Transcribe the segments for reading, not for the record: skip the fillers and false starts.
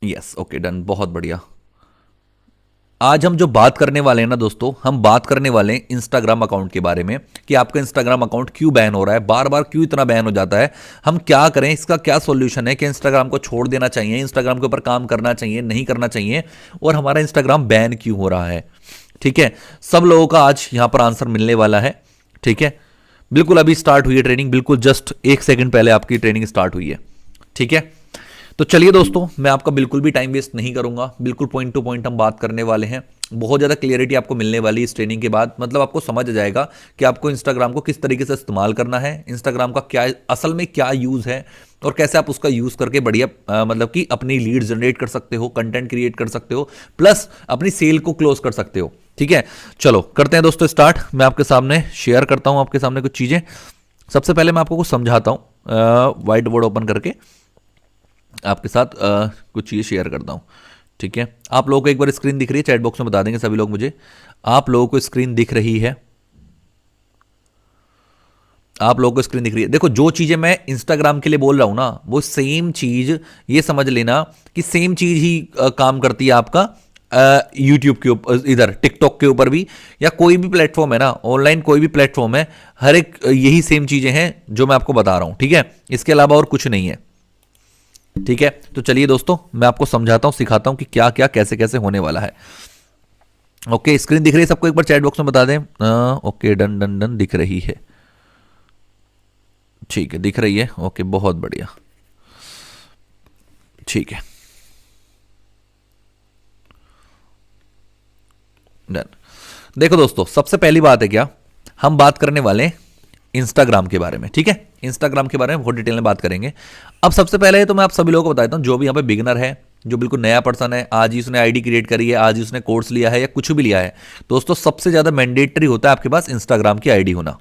Yes, okay, done, बहुत बढ़िया। आज हम जो बात करने वाले हैं ना दोस्तों, हम बात करने वाले हैं इंस्टाग्राम अकाउंट के बारे में कि आपका इंस्टाग्राम अकाउंट क्यों बैन हो रहा है, बार बार क्यों इतना बैन हो जाता है, हम क्या करें, इसका क्या सॉल्यूशन है कि इंस्टाग्राम को छोड़ देना चाहिए, इंस्टाग्राम के ऊपर काम करना चाहिए, नहीं करना चाहिए, और हमारा इंस्टाग्राम बैन क्यों हो रहा है। ठीक है, सब लोगों का आज यहां पर आंसर मिलने वाला है। ठीक है, बिल्कुल अभी स्टार्ट हुई है ट्रेनिंग, बिल्कुल जस्ट 1 सेकंड पहले आपकी ट्रेनिंग स्टार्ट हुई है। ठीक है, तो चलिए दोस्तों, मैं आपका बिल्कुल भी टाइम वेस्ट नहीं करूंगा, बिल्कुल पॉइंट टू पॉइंट हम बात करने वाले हैं। बहुत ज़्यादा क्लियरिटी आपको मिलने वाली है इस ट्रेनिंग के बाद, मतलब आपको समझ आ जाएगा कि आपको इंस्टाग्राम को किस तरीके से इस्तेमाल करना है, इंस्टाग्राम का क्या असल में क्या यूज़ है, और कैसे आप उसका यूज़ करके बढ़िया मतलब कि अपनी लीड जनरेट कर सकते हो, कंटेंट क्रिएट कर सकते हो, प्लस अपनी सेल को क्लोज कर सकते हो। ठीक है, चलो करते हैं दोस्तों स्टार्ट। मैं आपके सामने शेयर करता हूं आपके सामने कुछ चीज़ें। सबसे पहले मैं आपको कुछ समझाता हूं, व्हाइट बोर्ड ओपन करके आपके साथ कुछ चीज़ें शेयर करता हूँ। ठीक है, आप लोगों को एक बार स्क्रीन दिख रही है, चैट बॉक्स में बता देंगे सभी लोग मुझे, आप लोगों को स्क्रीन दिख रही है? आप लोगों को स्क्रीन दिख रही है? देखो, जो चीज़ें मैं इंस्टाग्राम के लिए बोल रहा हूँ ना, वो सेम चीज़ ये समझ लेना कि सेम चीज़ ही काम करती है आपका यूट्यूब के ऊपर, इधर टिकटॉक के ऊपर भी, या कोई भी प्लेटफॉर्म है ना, ऑनलाइन कोई भी प्लेटफॉर्म है, हर एक यही सेम चीज़ें हैं जो मैं आपको बता रहा हूँ। ठीक है, इसके अलावा और कुछ नहीं है। ठीक है, तो चलिए दोस्तों, मैं आपको समझाता हूं, सिखाता हूं कि क्या क्या कैसे कैसे होने वाला है। ओके, स्क्रीन दिख रही है सबको? एक बार चैट बॉक्स में बता दें। ओके, डन डन डन, दिख रही है। ठीक है, दिख रही है। ओके, बहुत बढ़िया। ठीक है, डन। देखो दोस्तों, सबसे पहली बात है क्या, हम बात करने वाले हैं इंस्टाग्राम के बारे में। ठीक है, इंस्टाग्राम के बारे में बहुत डिटेल में बात करेंगे। अब सबसे पहले तो मैं आप सभी लोगों को बता देता हूं, जो भी यहाँ पे बिगिनर है, जो बिल्कुल नया पर्सन है, आज ही उसने आईडी क्रिएट करी है, आज ही उसने कोर्स लिया है या कुछ भी लिया है, दोस्तों सबसे ज्यादा मैंडेटरी होता है आपके पास इंस्टाग्राम की आईडी होना।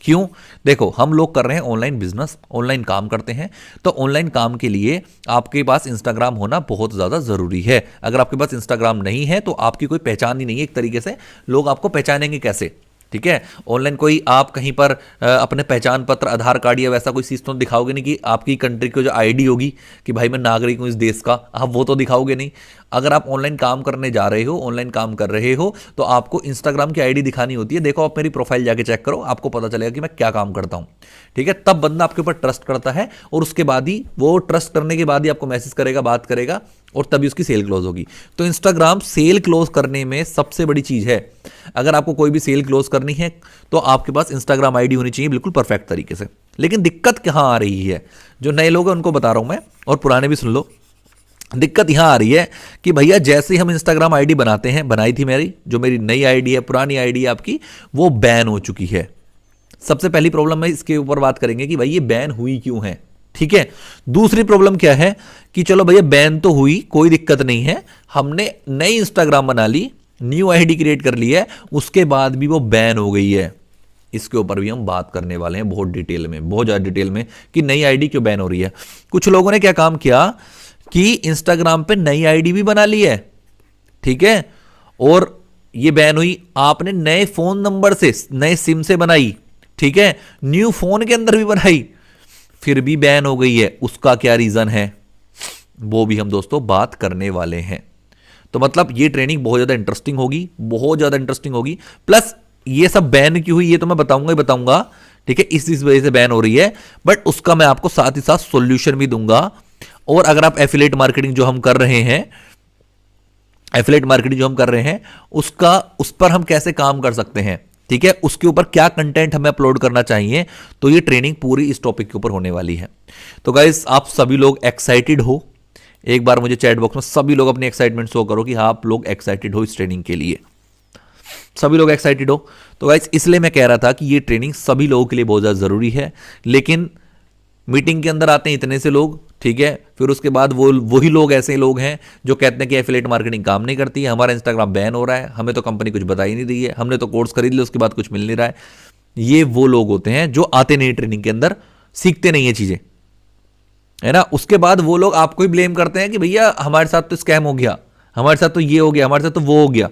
क्यों? देखो, हम लोग कर रहे हैं ऑनलाइन बिजनेस, ऑनलाइन काम करते हैं, तो ऑनलाइन काम के लिए आपके पास इंस्टाग्राम होना बहुत ज़्यादा ज़रूरी है। अगर आपके पास इंस्टाग्राम नहीं है तो आपकी कोई पहचान ही नहीं है, एक तरीके से लोग आपको पहचानेंगे कैसे? ठीक है, ऑनलाइन कोई आप कहीं पर अपने पहचान पत्र, आधार कार्ड या वैसा कोई चीज़ तो दिखाओगे नहीं कि आपकी कंट्री की जो आईडी होगी कि भाई मैं नागरिक हूँ इस देश का, आप वो तो दिखाओगे नहीं। अगर आप ऑनलाइन काम करने जा रहे हो, ऑनलाइन काम कर रहे हो, तो आपको इंस्टाग्राम की आईडी दिखानी होती है। देखो, आप मेरी प्रोफाइल जाके चेक करो, आपको पता चलेगा कि मैं क्या काम करता हूँ। ठीक है, तब बंदा आपके ऊपर ट्रस्ट करता है, और उसके बाद ही वो ट्रस्ट करने के बाद ही आपको मैसेज करेगा, बात करेगा, और तभी उसकी सेल क्लोज होगी। तो इंस्टाग्राम सेल क्लोज करने में सबसे बड़ी चीज है। अगर आपको कोई भी सेल क्लोज करनी है तो आपके पास इंस्टाग्राम आईडी होनी चाहिए बिल्कुल परफेक्ट तरीके से। लेकिन दिक्कत कहां आ रही है, जो नए लोग हैं उनको बता रहा हूं मैं, और पुराने भी सुन लो। दिक्कत यहां आ रही है कि भैया जैसे ही हम इंस्टाग्राम आईडी बनाते हैं, बनाई थी मेरी, जो मेरी नई आईडी है, पुरानी आईडी है आपकी, वो बैन हो चुकी है। सबसे पहली प्रॉब्लम में इसके ऊपर बात करेंगे कि भाई ये बैन हुई क्यों है। ठीक है, दूसरी प्रॉब्लम क्या है कि चलो भैया बैन तो हुई, कोई दिक्कत नहीं है, हमने नई इंस्टाग्राम बना ली, न्यू आईडी क्रिएट कर ली है, उसके बाद भी वो बैन हो गई है। इसके ऊपर भी हम बात करने वाले हैं बहुत डिटेल में, बहुत ज्यादा डिटेल में, कि नई आईडी क्यों बैन हो रही है। कुछ लोगों ने क्या काम किया कि इंस्टाग्राम पे नई आईडी भी बना ली है, ठीक है, और ये बैन हुई। आपने नए फोन नंबर से, नए सिम से बनाई, ठीक है, न्यू फोन के अंदर भी बनाई, फिर भी बैन हो गई है। उसका क्या रीजन है, वो भी हम दोस्तों बात करने वाले हैं। तो मतलब ये ट्रेनिंग बहुत ज्यादा इंटरेस्टिंग होगी, बहुत ज्यादा इंटरेस्टिंग होगी। प्लस ये सब बैन क्यों हुई ये तो मैं बताऊंगा ही बताऊंगा। ठीक है, इस वजह से बैन हो रही है, बट उसका मैं आपको साथ ही साथ सॉल्यूशन भी दूंगा। और अगर आप एफिलिएट मार्केटिंग जो हम कर रहे हैं, एफिलिएट मार्केटिंग जो हम कर रहे हैं, उसका उस पर हम कैसे काम कर सकते हैं, ठीक है, उसके ऊपर क्या कंटेंट हमें अपलोड करना चाहिए, तो ये ट्रेनिंग पूरी इस टॉपिक के ऊपर होने वाली है। तो गाइस, आप सभी लोग एक्साइटेड हो? एक बार मुझे चैट बॉक्स में सभी लोग अपनी एक्साइटमेंट शो करो कि हाँ आप लोग एक्साइटेड हो इस ट्रेनिंग के लिए। सभी लोग एक्साइटेड हो? तो गाइस, इसलिए मैं कह रहा था कि ये ट्रेनिंग सभी लोगों के लिए बहुत ज़्यादा ज़रूरी है। लेकिन मीटिंग के अंदर आते हैं इतने से लोग, ठीक है, फिर उसके बाद वही लोग ऐसे लोग हैं जो कहते हैं कि एफिलिएट मार्केटिंग काम नहीं करती है, हमारा इंस्टाग्राम बैन हो रहा है, हमें तो कंपनी कुछ बता ही नहीं रही है, हमने तो कोर्स खरीद लिया उसके बाद कुछ मिल नहीं रहा है। ये वो लोग होते हैं जो आते नहीं ट्रेनिंग के अंदर, सीखते नहीं है चीज़ें, है ना। उसके बाद वो लोग आपको ही ब्लेम करते हैं कि भैया हमारे साथ तो स्कैम हो गया, हमारे साथ तो ये हो गया, हमारे साथ तो वो हो गया।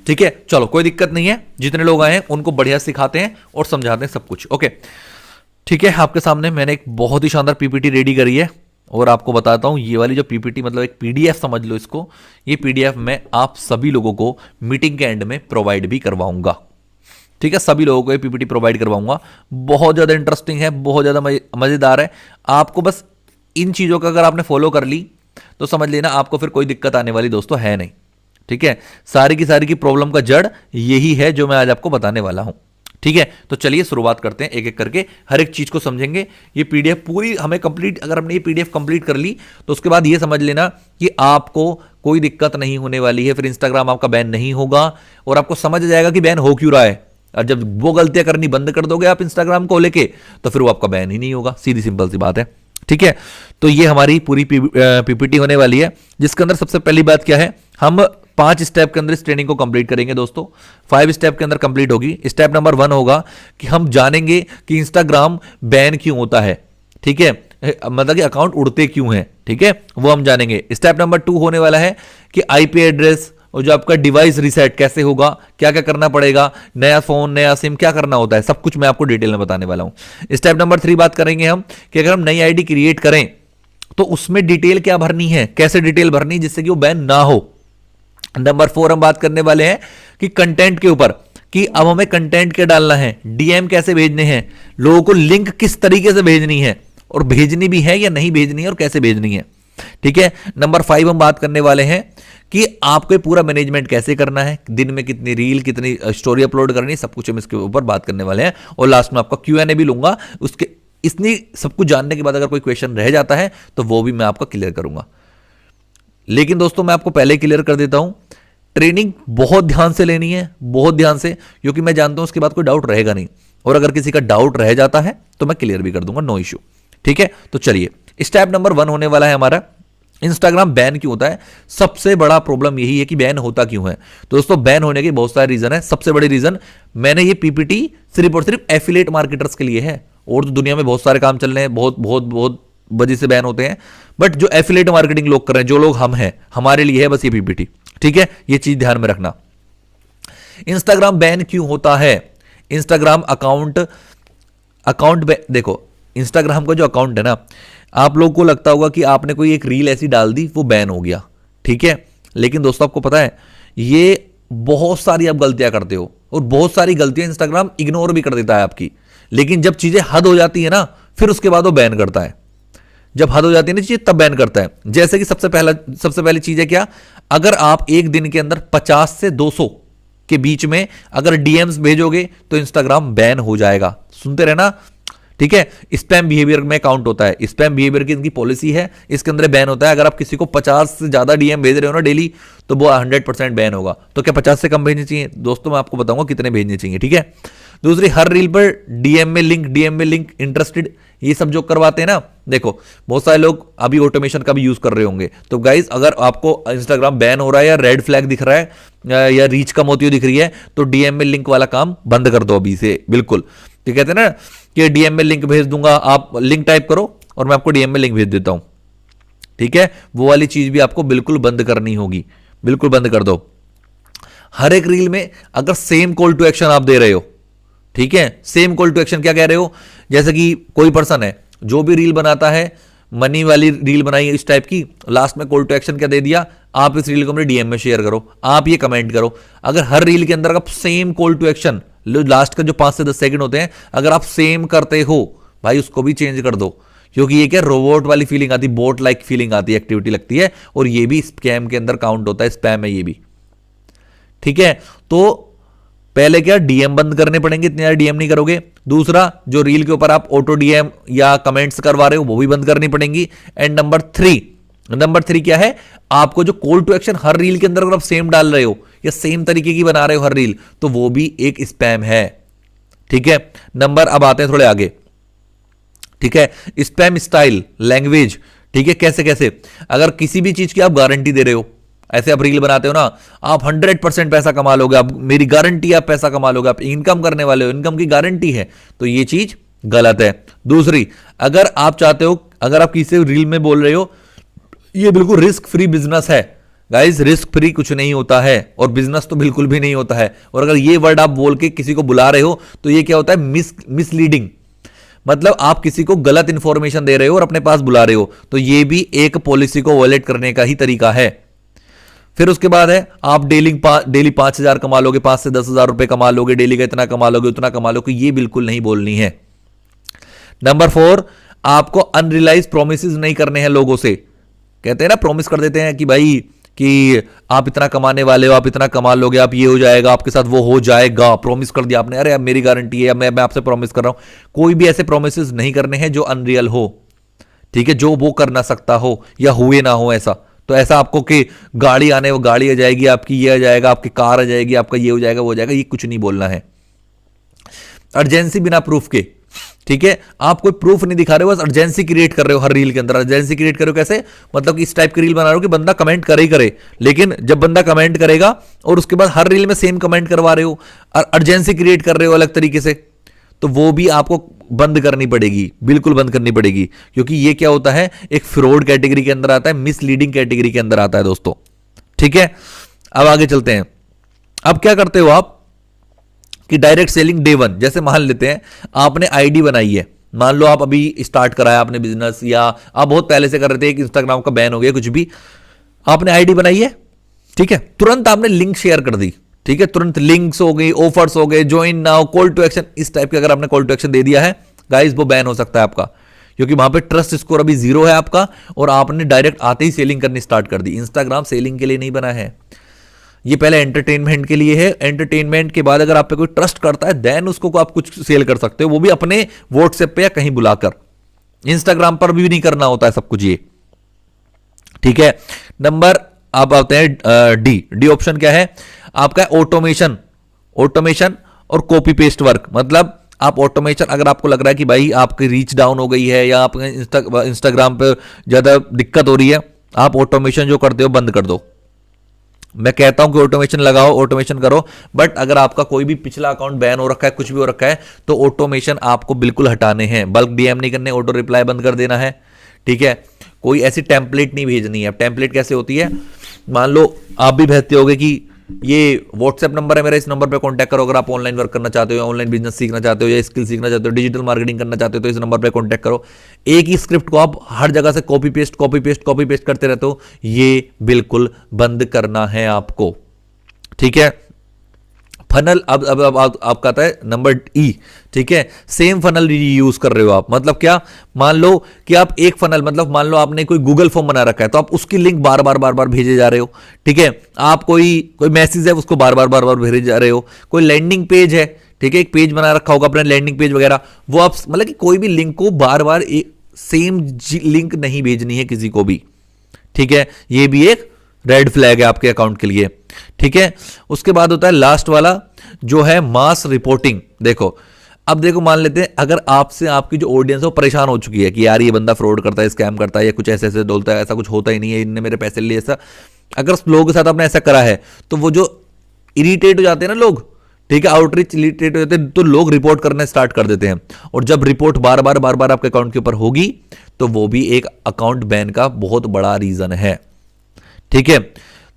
ठीक है, चलो कोई दिक्कत नहीं है, जितने लोग आए हैं उनको बढ़िया सिखाते हैं और समझाते हैं सब कुछ। ओके, ठीक है, आपके सामने मैंने एक बहुत ही शानदार पीपीटी रेडी करी है, और आपको बताता हूं ये वाली जो पीपीटी मतलब एक पीडीएफ समझ लो इसको, ये पीडीएफ मैं आप सभी लोगों को मीटिंग के एंड में प्रोवाइड भी करवाऊंगा। ठीक है, सभी लोगों को ये पीपीटी प्रोवाइड करवाऊंगा। बहुत ज्यादा इंटरेस्टिंग है, बहुत ज्यादा मजेदार है। आपको बस इन चीजों का अगर आपने फॉलो कर ली तो समझ लेना आपको फिर कोई दिक्कत आने वाली दोस्तों है नहीं। ठीक है, सारी की प्रॉब्लम का जड़ यही है जो मैं आज आपको बताने वाला हूं। ठीक है, तो चलिए शुरुआत करते हैं, एक एक करके हर एक चीज को समझेंगे। ये पीडीएफ पूरी हमें कंप्लीट, अगर हमने ये पीडीएफ कंप्लीट कर ली तो उसके बाद ये समझ लेना कि आपको कोई दिक्कत नहीं होने वाली है, फिर इंस्टाग्राम आपका बैन नहीं होगा और आपको समझ जाएगा कि बैन हो क्यों रहा है। और जब वो गलतियां करनी बंद कर दोगे आप इंस्टाग्राम को लेके, तो फिर वो आपका बैन ही नहीं होगा। सीधी सिंपल सी बात है। ठीक है, तो ये हमारी पूरी पीपीटी होने वाली है, जिसके अंदर सबसे पहली बात क्या है, हम 5 स्टेप के अंदर इस ट्रेनिंग को कंप्लीट करेंगे दोस्तों। 5 स्टेप के अंदर कंप्लीट होगी। स्टेप नंबर 1 होगा कि हम जानेंगे कि इंस्टाग्राम बैन क्यों होता है। ठीक है, मतलब कि अकाउंट उड़ते क्यों हैं। ठीक है, वो हम जानेंगे। स्टेप नंबर 2 होने वाला है कि आईपी एड्रेस और जो आपका डिवाइस रीसेट कैसे होगा, क्या क्या करना पड़ेगा, नया फोन नया सिम क्या करना होता है, सब कुछ मैं आपको डिटेल में बताने वाला हूं। स्टेप नंबर 3 बात करेंगे हम कि अगर हम नई आईडी क्रिएट करें तो उसमें डिटेल क्या भरनी है, कैसे डिटेल भरनी जिससे कि वो बैन ना हो। नंबर 4 हम बात करने वाले हैं कि कंटेंट के ऊपर, कि अब हमें कंटेंट क्या डालना है, डीएम कैसे भेजने हैं, लोगों को लिंक किस तरीके से भेजनी है और भेजनी भी है या नहीं भेजनी है और कैसे भेजनी है। ठीक है, नंबर 5 हम बात करने वाले हैं कि आपको पूरा मैनेजमेंट कैसे करना है, दिन में कितनी रील कितनी स्टोरी अपलोड करनी है, सब कुछ हम इसके ऊपर बात करने वाले हैं। और लास्ट में आपका क्यूएनए भी लूंगा। उसके इतनी सब कुछ जानने के बाद अगर कोई क्वेश्चन रह जाता है तो वो भी मैं आपका क्लियर करूंगा। लेकिन दोस्तों मैं आपको पहले क्लियर कर देता हूं, ट्रेनिंग बहुत ध्यान से लेनी है, बहुत ध्यान से, क्योंकि मैं जानता हूं उसके बाद कोई डाउट रहेगा नहीं, और अगर किसी का डाउट रह जाता है तो मैं क्लियर भी कर दूंगा, नो इश्यू। ठीक है, तो चलिए स्टेप नंबर 1 होने वाला है हमारा, इंस्टाग्राम बैन क्यों होता है। सबसे बड़ा प्रॉब्लम यही है कि बैन होता क्यों है। तो दोस्तों बैन होने के बहुत सारे रीजन है। सबसे बड़ी रीजन, मैंने ये पीपीटी सिर्फ और सिर्फ एफिलिएट मार्केटर्स के लिए है, और तो दुनिया में बहुत सारे काम चल रहे हैं, बहुत बहुत बहुत वजह से बैन होते हैं, बट जो एफिलिएट मार्केटिंग लोग कर रहे हैं, जो लोग हम हैं, हमारे लिए है बस ये पीपीटी। ठीक है, ये चीज ध्यान में रखना। इंस्टाग्राम बैन क्यों होता है। इंस्टाग्राम अकाउंट देखो, इंस्टाग्राम का जो अकाउंट है ना, आप लोगों को लगता होगा कि आपने कोई एक रील ऐसी डाल दी वो बैन हो गया। ठीक है, लेकिन दोस्तों आपको पता है ये बहुत सारी आप गलतियां करते हो, और बहुत सारी गलतियां इंस्टाग्राम इग्नोर भी कर देता है आपकी। लेकिन जब चीजें हद हो जाती है ना, फिर उसके बाद वो बैन करता है। जब हद हो जाती है ना चीज, तब बैन करता है। जैसे कि सबसे पहली चीज है क्या, अगर आप एक दिन के अंदर 50 से 200 के बीच में अगर डीएम्स भेजोगे तो इंस्टाग्राम बैन हो जाएगा। सुनते रहना। ठीक है, स्पैम बिहेवियर में काउंट होता है, स्पैम बिहेवियर की इनकी पॉलिसी है, इसके अंदर बैन होता है। अगर आप किसी को 50 से ज्यादा डीएम भेज रहे हो ना डेली, तो वो 100% बैन होगा। तो क्या 50 से कम भेजने चाहिए दोस्तों, मैं आपको बताऊंगा कितने भेजने चाहिए। ठीक है, दूसरी, हर रील पर डीएम में लिंक इंटरेस्टेड, ये सब जो करवाते हैं ना, देखो बहुत सारे लोग अभी ऑटोमेशन का भी यूज कर रहे होंगे। तो गाइज अगर आपको इंस्टाग्राम बैन हो रहा है या रेड फ्लैग दिख रहा है या रीच कम होती हुई दिख रही है, तो डीएम में लिंक वाला काम बंद कर दो अभी से, बिल्कुल। तो कहते हैं ना कि डीएम में लिंक भेज दूंगा, आप लिंक टाइप करो और मैं आपको डीएम में लिंक भेज देता हूं। ठीक है, वो वाली चीज भी आपको बिल्कुल बंद करनी होगी, बिल्कुल बंद कर दो। हर एक रील में अगर सेम कॉल टू एक्शन आप दे रहे हो, ठीक है, सेम कॉल टू एक्शन क्या कह रहे हो, जैसे कि कोई पर्सन है जो भी रील बनाता है, मनी वाली रील बनाई है इस टाइप की, लास्ट में कॉल टू एक्शन क्या दे दिया, आप इस रील को मेरे डीएम में शेयर करो, आप ये कमेंट करो। अगर हर रील के अंदर आप same call to action, last का जो 5 से 10 सेकंड होते हैं, अगर आप सेम करते हो भाई, उसको भी चेंज कर दो, क्योंकि ये क्या रोबोट वाली फीलिंग आती है, बोट लाइक फीलिंग आती है, एक्टिविटी लगती है, और ये भी स्पैम के अंदर काउंट होता है, स्पैम है ये भी। ठीक है, तो पहले क्या, डीएम बंद करने पड़ेंगे, इतने ज्यादा डीएम नहीं करोगे। दूसरा, जो रील के ऊपर आप ऑटो डीएम या कमेंट्स करवा रहे हो वो भी बंद करनी पड़ेंगी। एंड नंबर थ्री क्या है, आपको जो कॉल टू एक्शन हर रील के अंदर अगर आप सेम डाल रहे हो या सेम तरीके की बना रहे हो हर रील, तो वो भी एक स्पैम है। ठीक है, अब आते हैं थोड़े आगे। ठीक है, स्पैम स्टाइल लैंग्वेज। ठीक है, कैसे अगर किसी भी चीज की आप गारंटी दे रहे हो, ऐसे आप रील बनाते हो ना, आप 100% पैसा कमा लोगे, आप मेरी गारंटी, आप पैसा कमा लोगे, आप इनकम करने वाले हो, इनकम की गारंटी है, तो ये चीज गलत है। दूसरी, अगर आप चाहते हो, अगर आप किसी रील में बोल रहे हो ये बिल्कुल रिस्क फ्री बिजनेस है, गाइस रिस्क फ्री कुछ नहीं होता है, और बिजनेस तो बिल्कुल भी नहीं होता है। और अगर ये वर्ड आप बोल के किसी को बुला रहे हो तो ये क्या होता है, मिसलीडिंग। मतलब आप किसी को गलत इंफॉर्मेशन दे रहे हो और अपने पास बुला रहे हो, तो ये भी एक पॉलिसी को वॉयलेट करने का ही तरीका है। फिर उसके बाद है आप डेली 5,000 कमा लोगे, 5 से 10,000 रुपए कमा लोगे, डेली का इतना कमा लोगे, उतना कमा लोगे, ये बिल्कुल नहीं बोलनी है। नंबर 4, आपको अनरियलाइज प्रोमिस नहीं करने हैं लोगों से। कहते हैं ना, प्रॉमिस कर देते हैं कि भाई कि आप इतना कमाने वाले हो, आप इतना कमा लोगे, आप ये हो जाएगा, आपके साथ वो हो जाएगा, प्रॉमिस कर दिया आपने, अरे अब मेरी गारंटी है, मैं आपसे प्रॉमिस कर रहा हूं। कोई भी ऐसे प्रोमिस नहीं करने हैं जो अनरियल हो, ठीक है, जो वो कर ना सकता हो या हुए ना हो ऐसा। तो ऐसा आपको कि गाड़ी आने, वो गाड़ी आ जाएगी आपकी, ये आ जाएगा आपकी, कार आ जाएगी आपका, ये हो जाएगा वो हो जाएगा, ये कुछ नहीं बोलना है। अर्जेंसी बिना प्रूफ के, ठीक है, आप कोई प्रूफ नहीं दिखा रहे हो, बस अर्जेंसी क्रिएट कर रहे हो हर रील के अंदर। अर्जेंसी क्रिएट कर रहे हो कैसे, मतलब कि इस टाइप की रील बना रहे हो कि बंदा कमेंट करे ही करे, लेकिन जब बंदा कमेंट करेगा और उसके बाद हर रील में सेम कमेंट करवा रहे हो, अर्जेंसी क्रिएट कर रहे हो अलग तरीके से, तो वो भी आपको बंद करनी पड़ेगी, बिल्कुल बंद करनी पड़ेगी, क्योंकि ये क्या होता है, एक फ्रॉड कैटेगरी के अंदर आता है, मिसलीडिंग कैटेगरी के अंदर आता है दोस्तों, ठीक है। अब आगे चलते हैं। अब क्या करते हो आप कि डायरेक्ट सेलिंग डे 1, जैसे मान लेते हैं आपने आईडी बनाई है, मान लो आप अभी स्टार्ट कराया आपने बिजनेस, या आप बहुत पहले से कर रहे थे, एक इंस्टाग्राम का बैन हो गया, कुछ भी, आपने आईडी बनाई है, ठीक है, तुरंत आपने लिंक शेयर कर दी, ठीक है, तुरंत लिंक्स हो गई, ऑफर्स हो गए, join now, call to action, इस टाइप के अगर आपने कॉल टू एक्शन दे दिया है गाइस, वो बैन हो सकता है आपका, क्योंकि वहां पे ट्रस्ट स्कोर अभी 0 है आपका, और आपने डायरेक्ट आते ही सेलिंग करनी स्टार्ट कर दी। इंस्टाग्राम सेलिंग के लिए नहीं बना है, ये पहले एंटरटेनमेंट के लिए है। एंटरटेनमेंट के बाद अगर आप पे कोई ट्रस्ट करता है, देन उसको आप कुछ सेल कर सकते हो, वो भी अपने व्हाट्सएप पे या कहीं बुलाकर। इंस्टाग्राम पर भी नहीं करना होता है सब कुछ ये, ठीक है। नंबर आप आते हैं डी ऑप्शन क्या है आपका, ऑटोमेशन। ऑटोमेशन और कॉपी पेस्ट वर्क, मतलब आप ऑटोमेशन, अगर आपको लग रहा है कि भाई आपकी रीच डाउन हो गई है या आप इंस्टाग्राम पे ज्यादा दिक्कत हो रही है, आप ऑटोमेशन जो करते हो बंद कर दो। मैं कहता हूं कि ऑटोमेशन लगाओ, ऑटोमेशन करो, बट अगर आपका कोई भी पिछला अकाउंट बैन हो रखा है, कुछ भी हो रखा है, तो ऑटोमेशन आपको बिल्कुल हटाने हैं। बल्क डीएम नहीं करने, ऑटो रिप्लाई बंद कर देना है, ठीक है। कोई ऐसी टेम्पलेट नहीं भेजनी है। टेम्पलेट कैसे होती है, मान लो आप भी भेजते होगे कि ये व्हाट्सएप नंबर है मेरा, इस नंबर पे कांटेक्ट करो अगर आप ऑनलाइन वर्क करना चाहते हो, या ऑनलाइन बिजनेस सीखना चाहते हो, या स्किल सीखना चाहते हो, डिजिटल मार्केटिंग करना चाहते हो, तो इस नंबर पे कांटेक्ट करो। एक ही स्क्रिप्ट को आप हर जगह से कॉपी पेस्ट करते रहते हो, ये बिल्कुल बंद करना है आपको, ठीक है। फनल, अब आपका आता है नंबर ई, ठीक है। सेम फनल यूज कर रहे हो आप, मतलब क्या, मान लो कि आप एक फनल, मतलब मान लो आपने कोई गूगल फॉर्म बना रखा है, तो आप उसकी लिंक बार बार भेजे जा रहे हो, ठीक है। आप कोई मैसेज है उसको बार बार भेजे जा रहे हो, कोई लैंडिंग पेज है, ठीक है, एक पेज बना रखा होगा अपना लैंडिंग पेज वगैरह, वो आप मतलब कि कोई भी लिंक को बार बार सेम लिंक नहीं भेजनी है किसी को भी, ठीक है। ये भी एक रेड फ्लैग है आपके अकाउंट के लिए, ठीक है। उसके बाद होता है लास्ट वाला जो है मास रिपोर्टिंग। देखो, अब देखो मान लेते हैं अगर आपसे आपकी जो ऑडियंस है वो परेशान हो चुकी है कि यार ये बंदा फ्रॉड करता है, स्कैम करता है, या कुछ ऐसे ऐसे बोलता है, ऐसा कुछ होता ही नहीं है, इनने मेरे पैसे लिए, ऐसा अगर लोगों के साथ आपने ऐसा करा है, तो वो जो इरिटेट हो जाते हैं ना लोग, ठीक है, आउटरीच इरिटेट हो जाते हैं, तो लोग रिपोर्ट करने स्टार्ट कर देते हैं। और जब रिपोर्ट बार बार आपके अकाउंट के ऊपर होगी, तो वो भी एक अकाउंट बैन का बहुत बड़ा रीजन है, ठीक है।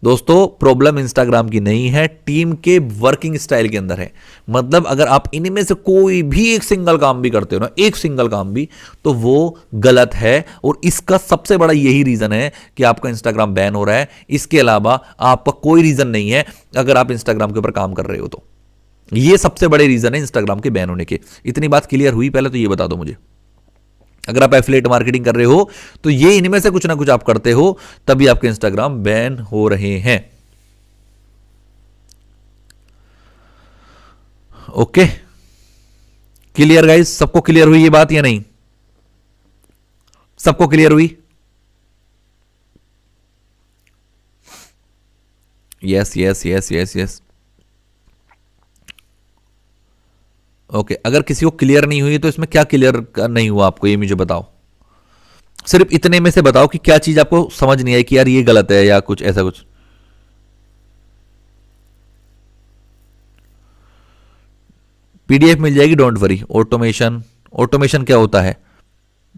दोस्तों, प्रॉब्लम इंस्टाग्राम की नहीं है, टीम के वर्किंग स्टाइल के अंदर है। मतलब अगर आप इनमें से कोई भी एक सिंगल काम भी करते हो ना, एक सिंगल काम भी, तो वो गलत है, और इसका सबसे बड़ा यही रीजन है कि आपका इंस्टाग्राम बैन हो रहा है। इसके अलावा आपका कोई रीजन नहीं है अगर आप इंस्टाग्राम के ऊपर काम कर रहे हो तो। ये सबसे बड़े रीजन है इंस्टाग्राम के बैन होने के। इतनी बात क्लियर हुई? पहले तो ये बता दो मुझे, अगर आप एफिलिएट मार्केटिंग कर रहे हो तो ये इनमें से कुछ ना कुछ आप करते हो, तभी आपके इंस्टाग्राम बैन हो रहे हैं। Okay, clear guys? सबको क्लियर हुई ये बात या नहीं? सबको क्लियर हुई? Yes yes yes yes yes. Okay, अगर किसी को क्लियर नहीं हुई तो इसमें क्या क्लियर नहीं हुआ आपको, ये मुझे बताओ। सिर्फ इतने में से बताओ कि क्या चीज आपको समझ नहीं आई कि यार ये गलत है, या कुछ ऐसा कुछ। पीडीएफ मिल जाएगी, डोंट वरी। ऑटोमेशन, ऑटोमेशन क्या होता है?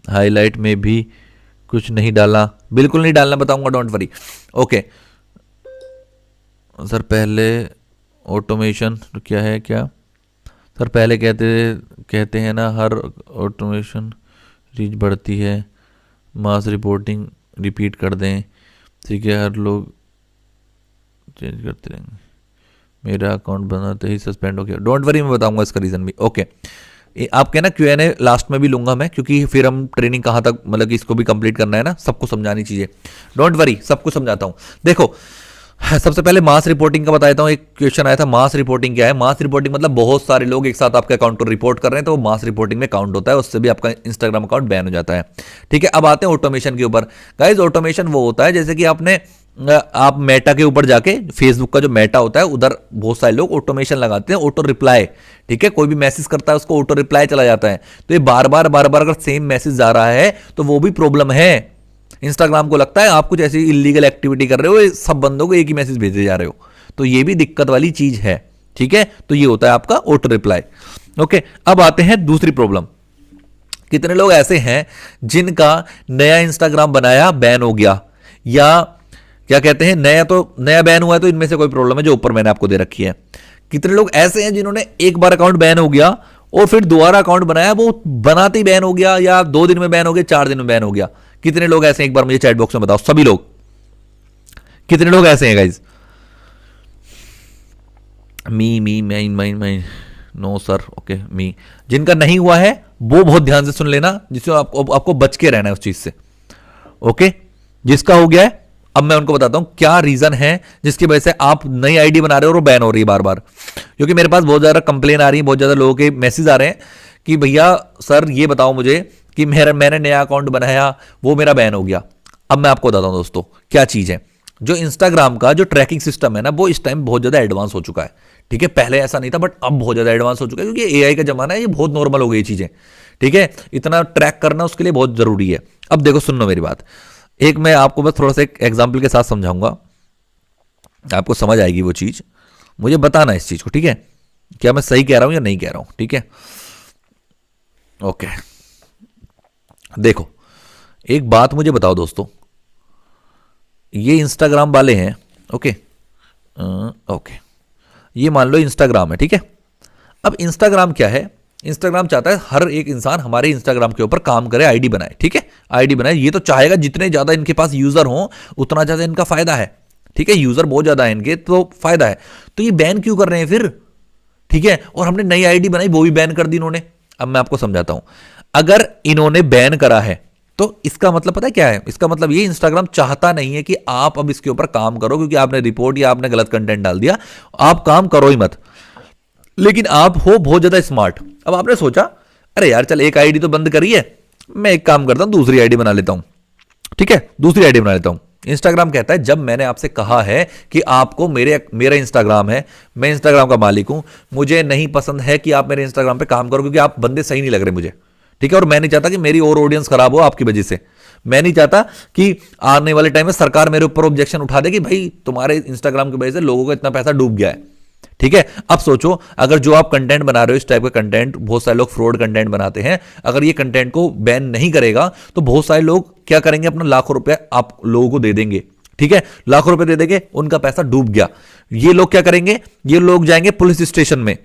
हाईलाइट में भी कुछ नहीं डाला, बिल्कुल नहीं डालना, बताऊंगा, डोंट वरी। ओके सर, पहले ऑटोमेशन क्या है? क्या सर पहले कहते हैं ना हर ऑटोमेशन रीच बढ़ती है, मास रिपोर्टिंग रिपीट कर दें, ठीक है, हर लोग चेंज करते रहेंगे, मेरा अकाउंट बनाते ही सस्पेंड हो गया। डोंट वरी, मैं बताऊंगा इसका रीज़न भी। ओके, आपके ना Q&A लास्ट में भी लूंगा मैं, क्योंकि फिर हम ट्रेनिंग कहाँ तक, मतलब कि इसको भी कंप्लीट करना है ना, सबको समझानी चीज़ें। डोंट वरी, सब कुछ समझाता हूँ। देखो, सबसे पहले मास रिपोर्टिंग का बताता हूँ। एक क्वेश्चन आया था, मास रिपोर्टिंग क्या है? मास रिपोर्टिंग मतलब बहुत सारे लोग एक साथ आपके अकाउंट को रिपोर्ट कर रहे हैं, तो वो मास रिपोर्टिंग में काउंट होता है, उससे भी आपका इंस्टाग्राम अकाउंट बैन हो जाता है। ठीक है, अब आते हैं ऑटोमेशन के ऊपर। गाइस, ऑटोमेशन वो होता है जैसे कि आप मेटा के ऊपर जाके, फेसबुक का जो मेटा होता है, उधर बहुत सारे लोग ऑटोमेशन लगाते हैं, ऑटो रिप्लाई। ठीक है, कोई भी मैसेज करता है उसको ऑटो रिप्लाई चला जाता है, तो ये बार बार अगर सेम मैसेज जा रहा है तो वो भी प्रॉब्लम है। इंस्टाग्राम को लगता है आप कुछ ऐसी इलीगल एक्टिविटी कर रहे हो, सब बंदों को एक ही मैसेज भेजे जा रहे हो, तो ये भी दिक्कत वाली चीज है। ठीक है, तो ये होता है आपका ऑटो रिप्लाई। ओके, अब आते हैं दूसरी प्रॉब्लम। कितने लोग ऐसे हैं जिनका नया इंस्टाग्राम बनाया बैन हो गया, या क्या कहते हैं, नया बैन हुआ है, तो इनमें से कोई प्रॉब्लम है जो ऊपर मैंने आपको दे रखी है। कितने लोग ऐसे हैं जिन्होंने एक बार अकाउंट बैन हो गया और फिर दोबारा अकाउंट बनाया, वो बनाते ही बैन हो गया, या 2 दिन में बैन हो गया, 4 दिन में बैन हो गया? कितने लोग ऐसे हैं, एक बार मुझे चैट बॉक्स में बताओ, सभी लोग, कितने लोग ऐसे हैं guys? Me no sir, okay, me. जिनका नहीं हुआ है वो बहुत ध्यान से सुन लेना, जिससे आपको बच के रहना है उस चीज से। ओके, जिसका हो गया है, अब मैं उनको बताता हूं क्या रीजन है जिसकी वजह से आप नई आईडी बना रहे हो और वो बैन हो रही है बार बार। क्योंकि मेरे पास बहुत ज्यादा कंप्लेन आ रही है, बहुत ज्यादा लोगों के मैसेज आ रहे हैं कि भैया सर ये बताओ मुझे कि मैंने नया अकाउंट बनाया, वो मेरा बैन हो गया। अब मैं आपको बताता हूं दोस्तों क्या चीज है। जो इंस्टाग्राम का जो ट्रैकिंग सिस्टम है ना, वो इस टाइम बहुत ज्यादा एडवांस हो चुका है। ठीक है, पहले ऐसा नहीं था, बट अब बहुत ज्यादा एडवांस हो चुका है, क्योंकि एआई का जमाना है, ये बहुत नॉर्मल हो गई चीजें। ठीक है, इतना ट्रैक करना उसके लिए बहुत जरूरी है। अब देखो, सुनो मेरी बात, एक मैं आपको बस थोड़ा सा एक एग्जाम्पल के साथ समझाऊंगा, आपको समझ आएगी वो चीज। मुझे बताना इस चीज को, ठीक है, क्या मैं सही कह रहा हूं या नहीं कह रहा हूं। ठीक है, ओके, देखो एक बात मुझे बताओ दोस्तों, ये इंस्टाग्राम वाले हैं, ओके, ओके, ये मान लो इंस्टाग्राम है, ठीक है। अब इंस्टाग्राम क्या है, इंस्टाग्राम चाहता है हर एक इंसान हमारे इंस्टाग्राम के ऊपर काम करे, आईडी बनाए। ठीक है, आईडी बनाए, ये तो चाहेगा जितने ज्यादा इनके पास यूजर हों उतना ज्यादा इनका फायदा है। ठीक है, यूजर बहुत ज्यादा है इनके, तो फायदा है। तो ये बैन क्यों कर रहे हैं फिर? ठीक है, और हमने नई आईडी बनाई, वो भी बैन कर दी इन्होंने। अब मैं आपको समझाता हूं, अगर इन्होंने बैन करा है तो इसका मतलब पता है क्या है? इसका मतलब ये इंस्टाग्राम चाहता नहीं है कि आप अब इसके ऊपर काम करो, क्योंकि आपने रिपोर्ट या आपने गलत कंटेंट डाल दिया, आप काम करो ही मत। लेकिन आप हो बहुत ज्यादा स्मार्ट। अब आपने सोचा अरे यार चल एक आईडी तो बंद करी है, मैं एक काम करता हूं दूसरी आईडी बना लेता हूं। ठीक है, दूसरी आईडी बना लेता हूं। इंस्टाग्राम कहता है जब मैंने आपसे कहा है कि आपको मेरा इंस्टाग्राम है, मैं इंस्टाग्राम का मालिक हूं, मुझे नहीं पसंद है कि आप मेरे इंस्टाग्राम पे काम करो, क्योंकि आप बंदे सही नहीं लग रहे मुझे। ठीक है, और मैं नहीं चाहता कि मेरी और ऑडियंस खराब हो आपकी वजह से। मैं नहीं चाहता कि आने वाले टाइम में सरकार मेरे ऊपर ऑब्जेक्शन उठा दे कि भाई तुम्हारे इंस्टाग्राम की वजह से लोगों का इतना पैसा डूब गया है। ठीक है, अब सोचो अगर जो आप कंटेंट बना रहे हो, इस टाइप का कंटेंट, बहुत सारे लोग फ्रॉड कंटेंट बनाते हैं, अगर ये कंटेंट को बैन नहीं करेगा तो बहुत सारे लोग क्या करेंगे, अपना लाखों रुपए आप लोगों को दे देंगे। ठीक है, लाखों रुपए दे देंगे, उनका पैसा डूब गया। ये लोग क्या करेंगे, ये लोग जाएंगे पुलिस स्टेशन में।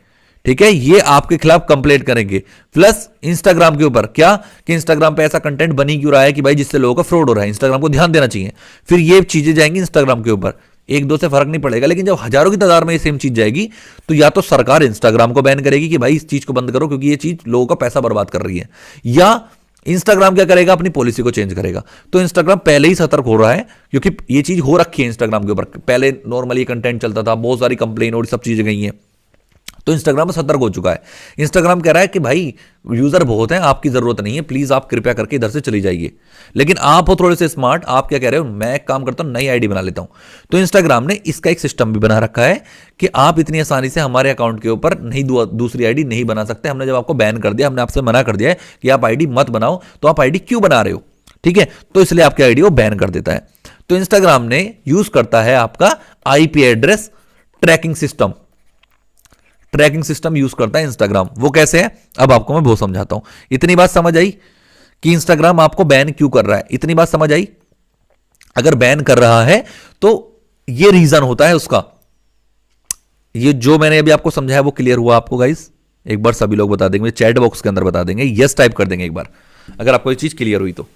ठीक है, ये आपके खिलाफ कंप्लेंट करेंगे। प्लस इंस्टाग्राम के ऊपर क्या कि इंस्टाग्राम पे ऐसा कंटेंट बनी क्यों रहा है कि भाई जिससे लोगों का फ्रॉड हो रहा है, इंस्टाग्राम को ध्यान देना चाहिए। फिर ये चीजें जाएंगी इंस्टाग्राम के ऊपर, एक दो से फर्क नहीं पड़ेगा, लेकिन जब हजारों की तादाद में ये सेम चीज जाएगी तो या तो सरकार इंस्टाग्राम को बैन करेगी कि भाई इस चीज को बंद करो क्योंकि ये चीज लोगों का पैसा बर्बाद कर रही है, या इंस्टाग्राम क्या करेगा, अपनी पॉलिसी को चेंज करेगा। तो इंस्टाग्राम पहले ही सतर्क हो रहा है, क्योंकि ये चीज हो रखी है इंस्टाग्राम के ऊपर। पहले नॉर्मली कंटेंट चलता था, बहुत सारी कंप्लेन और सब चीजें गई हैं, तो इंस्टाग्राम सतर्क हो चुका है। इंस्टाग्राम कह रहा है कि भाई यूजर बहुत हैं, आपकी जरूरत नहीं है, प्लीज आप कृपया करके इधर से चली जाइए। लेकिन आप हो थोड़े से स्मार्ट, आप क्या कह रहे हो, मैं एक काम करता हूं नई आईडी बना लेता हूं। तो इंस्टाग्राम ने इसका एक सिस्टम भी बना रखा है कि आप इतनी आसानी से हमारे अकाउंट के ऊपर नहीं दूसरी आईडी नहीं बना सकते। हमने जब आपको बैन कर दिया, हमने आपसे मना कर दिया है कि आप आईडी मत बनाओ, तो आप आईडी क्यों बना रहे हो? ठीक है, तो इसलिए आपकी आईडी वो बैन कर देता है। तो इंस्टाग्राम ने यूज करता है आपका IP address tracking system. Tracking system use करता है इंस्टाग्राम। वो कैसे है, अब आपको मैं वो समझाता हूं। इतनी बात समझ आई कि इंस्टाग्राम आपको बैन क्यों कर रहा है? इतनी बात समझ आई? अगर बैन कर रहा है तो ये रीजन होता है उसका। ये जो मैंने अभी आपको समझाया वो क्लियर हुआ आपको गाइस? एक बार सभी लोग बता देंगे, चैट बॉक्स के अंदर बता देंगे, यस टाइप कर देंगे एक बार अगर आपको ये चीज क्लियर हुई तो।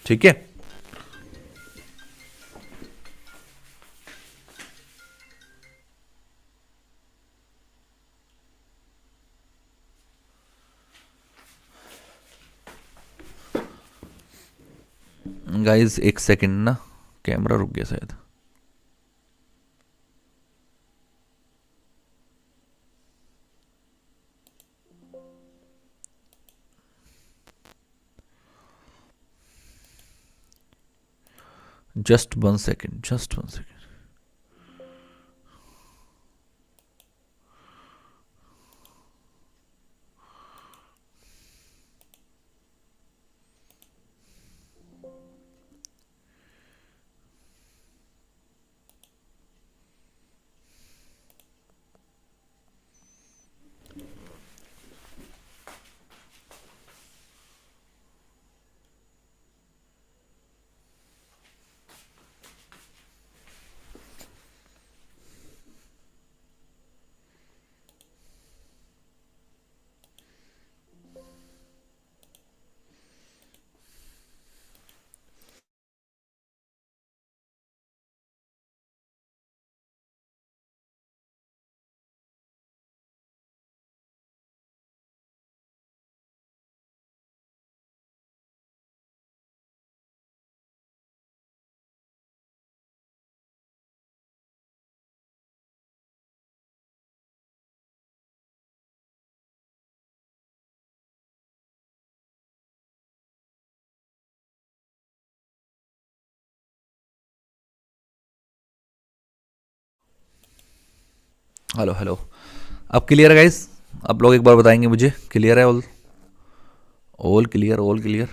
ठीक है, गाइस एक सेकंड ना, कैमरा रुक गया शायद। Just one second, just one second. Hello hello, अब क्लियर है गाइस? आप लोग एक बार बताएंगे मुझे, क्लियर है? All all clear, all clear.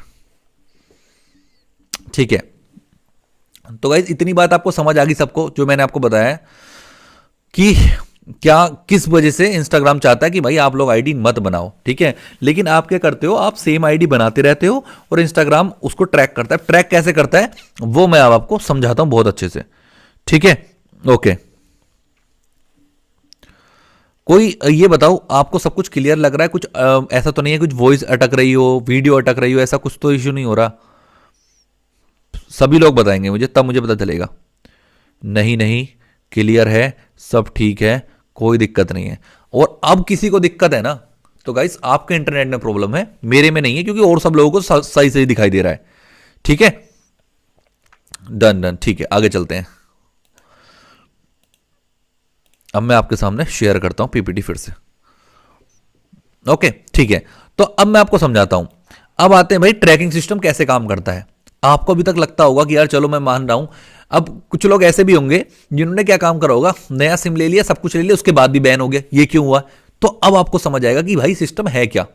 ठीक है, तो गाइस इतनी बात आपको समझ आ गई सबको, जो मैंने आपको बताया है कि क्या किस वजह से इंस्टाग्राम चाहता है कि भाई आप लोग आईडी मत बनाओ। ठीक है, लेकिन आप क्या करते हो, आप सेम आईडी बनाते रहते हो और इंस्टाग्राम उसको ट्रैक करता है। ट्रैक कैसे करता है वो मैं अब आपको समझाता हूं बहुत अच्छे से। ठीक है, ओके। कोई ये बताओ, आपको सब कुछ क्लियर लग रहा है? कुछ ऐसा तो नहीं है कुछ वॉइस अटक रही हो, वीडियो अटक रही हो, ऐसा कुछ तो इश्यू नहीं हो रहा? सभी लोग बताएंगे मुझे, तब मुझे पता चलेगा। नहीं नहीं, क्लियर है, सब ठीक है, कोई दिक्कत नहीं है। और अब किसी को दिक्कत है ना, तो गाइस आपके इंटरनेट में प्रॉब्लम है, मेरे में नहीं है, क्योंकि और सब लोगों को सही सही दिखाई दे रहा है। ठीक है, डन डन, ठीक है, आगे चलते हैं। अब मैं आपके सामने शेयर करता हूं पीपीटी फिर से। ओके, ठीक है, तो अब मैं आपको समझाता हूं। अब आते हैं भाई ट्रैकिंग सिस्टम कैसे काम करता है। आपको अभी तक लगता होगा कि यार चलो मैं मान रहा हूं, अब कुछ लोग ऐसे भी होंगे जिन्होंने क्या काम करा होगा, नया सिम ले लिया, सब कुछ ले लिया, उसके बाद भी बैन हो गया, ये क्यों हुआ? तो अब आपको समझ आएगा कि भाई सिस्टम है क्या,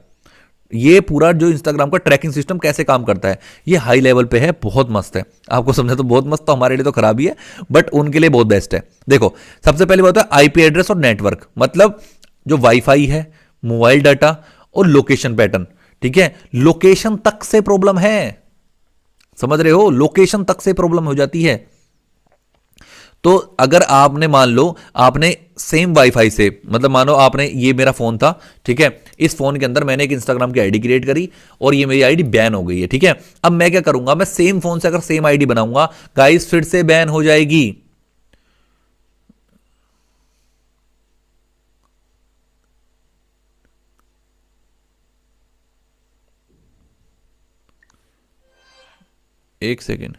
ये पूरा जो इंस्टाग्राम का ट्रैकिंग सिस्टम कैसे काम करता है। ये हाई लेवल पे है, बहुत मस्त है। आपको समझे तो बहुत मस्त, तो हमारे लिए तो खराब ही है, बट उनके लिए बहुत बेस्ट है। देखो, सबसे पहले बात है आईपी एड्रेस और नेटवर्क, मतलब जो वाईफाई है, मोबाइल डाटा और लोकेशन पैटर्न। ठीक है, लोकेशन तक से प्रॉब्लम है, समझ रहे हो, लोकेशन तक से प्रॉब्लम हो जाती है। तो अगर आपने मान लो आपने सेम वाईफाई से, मतलब मानो आपने, ये मेरा फोन था, ठीक है, इस फोन के अंदर मैंने एक इंस्टाग्राम की आईडी क्रिएट करी और ये मेरी आईडी बैन हो गई है। ठीक है, अब मैं क्या करूंगा, मैं सेम फोन से अगर सेम आईडी बनाऊंगा, गाइस फिर से बैन हो जाएगी। एक सेकेंड,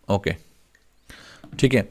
ओके, ठीक है।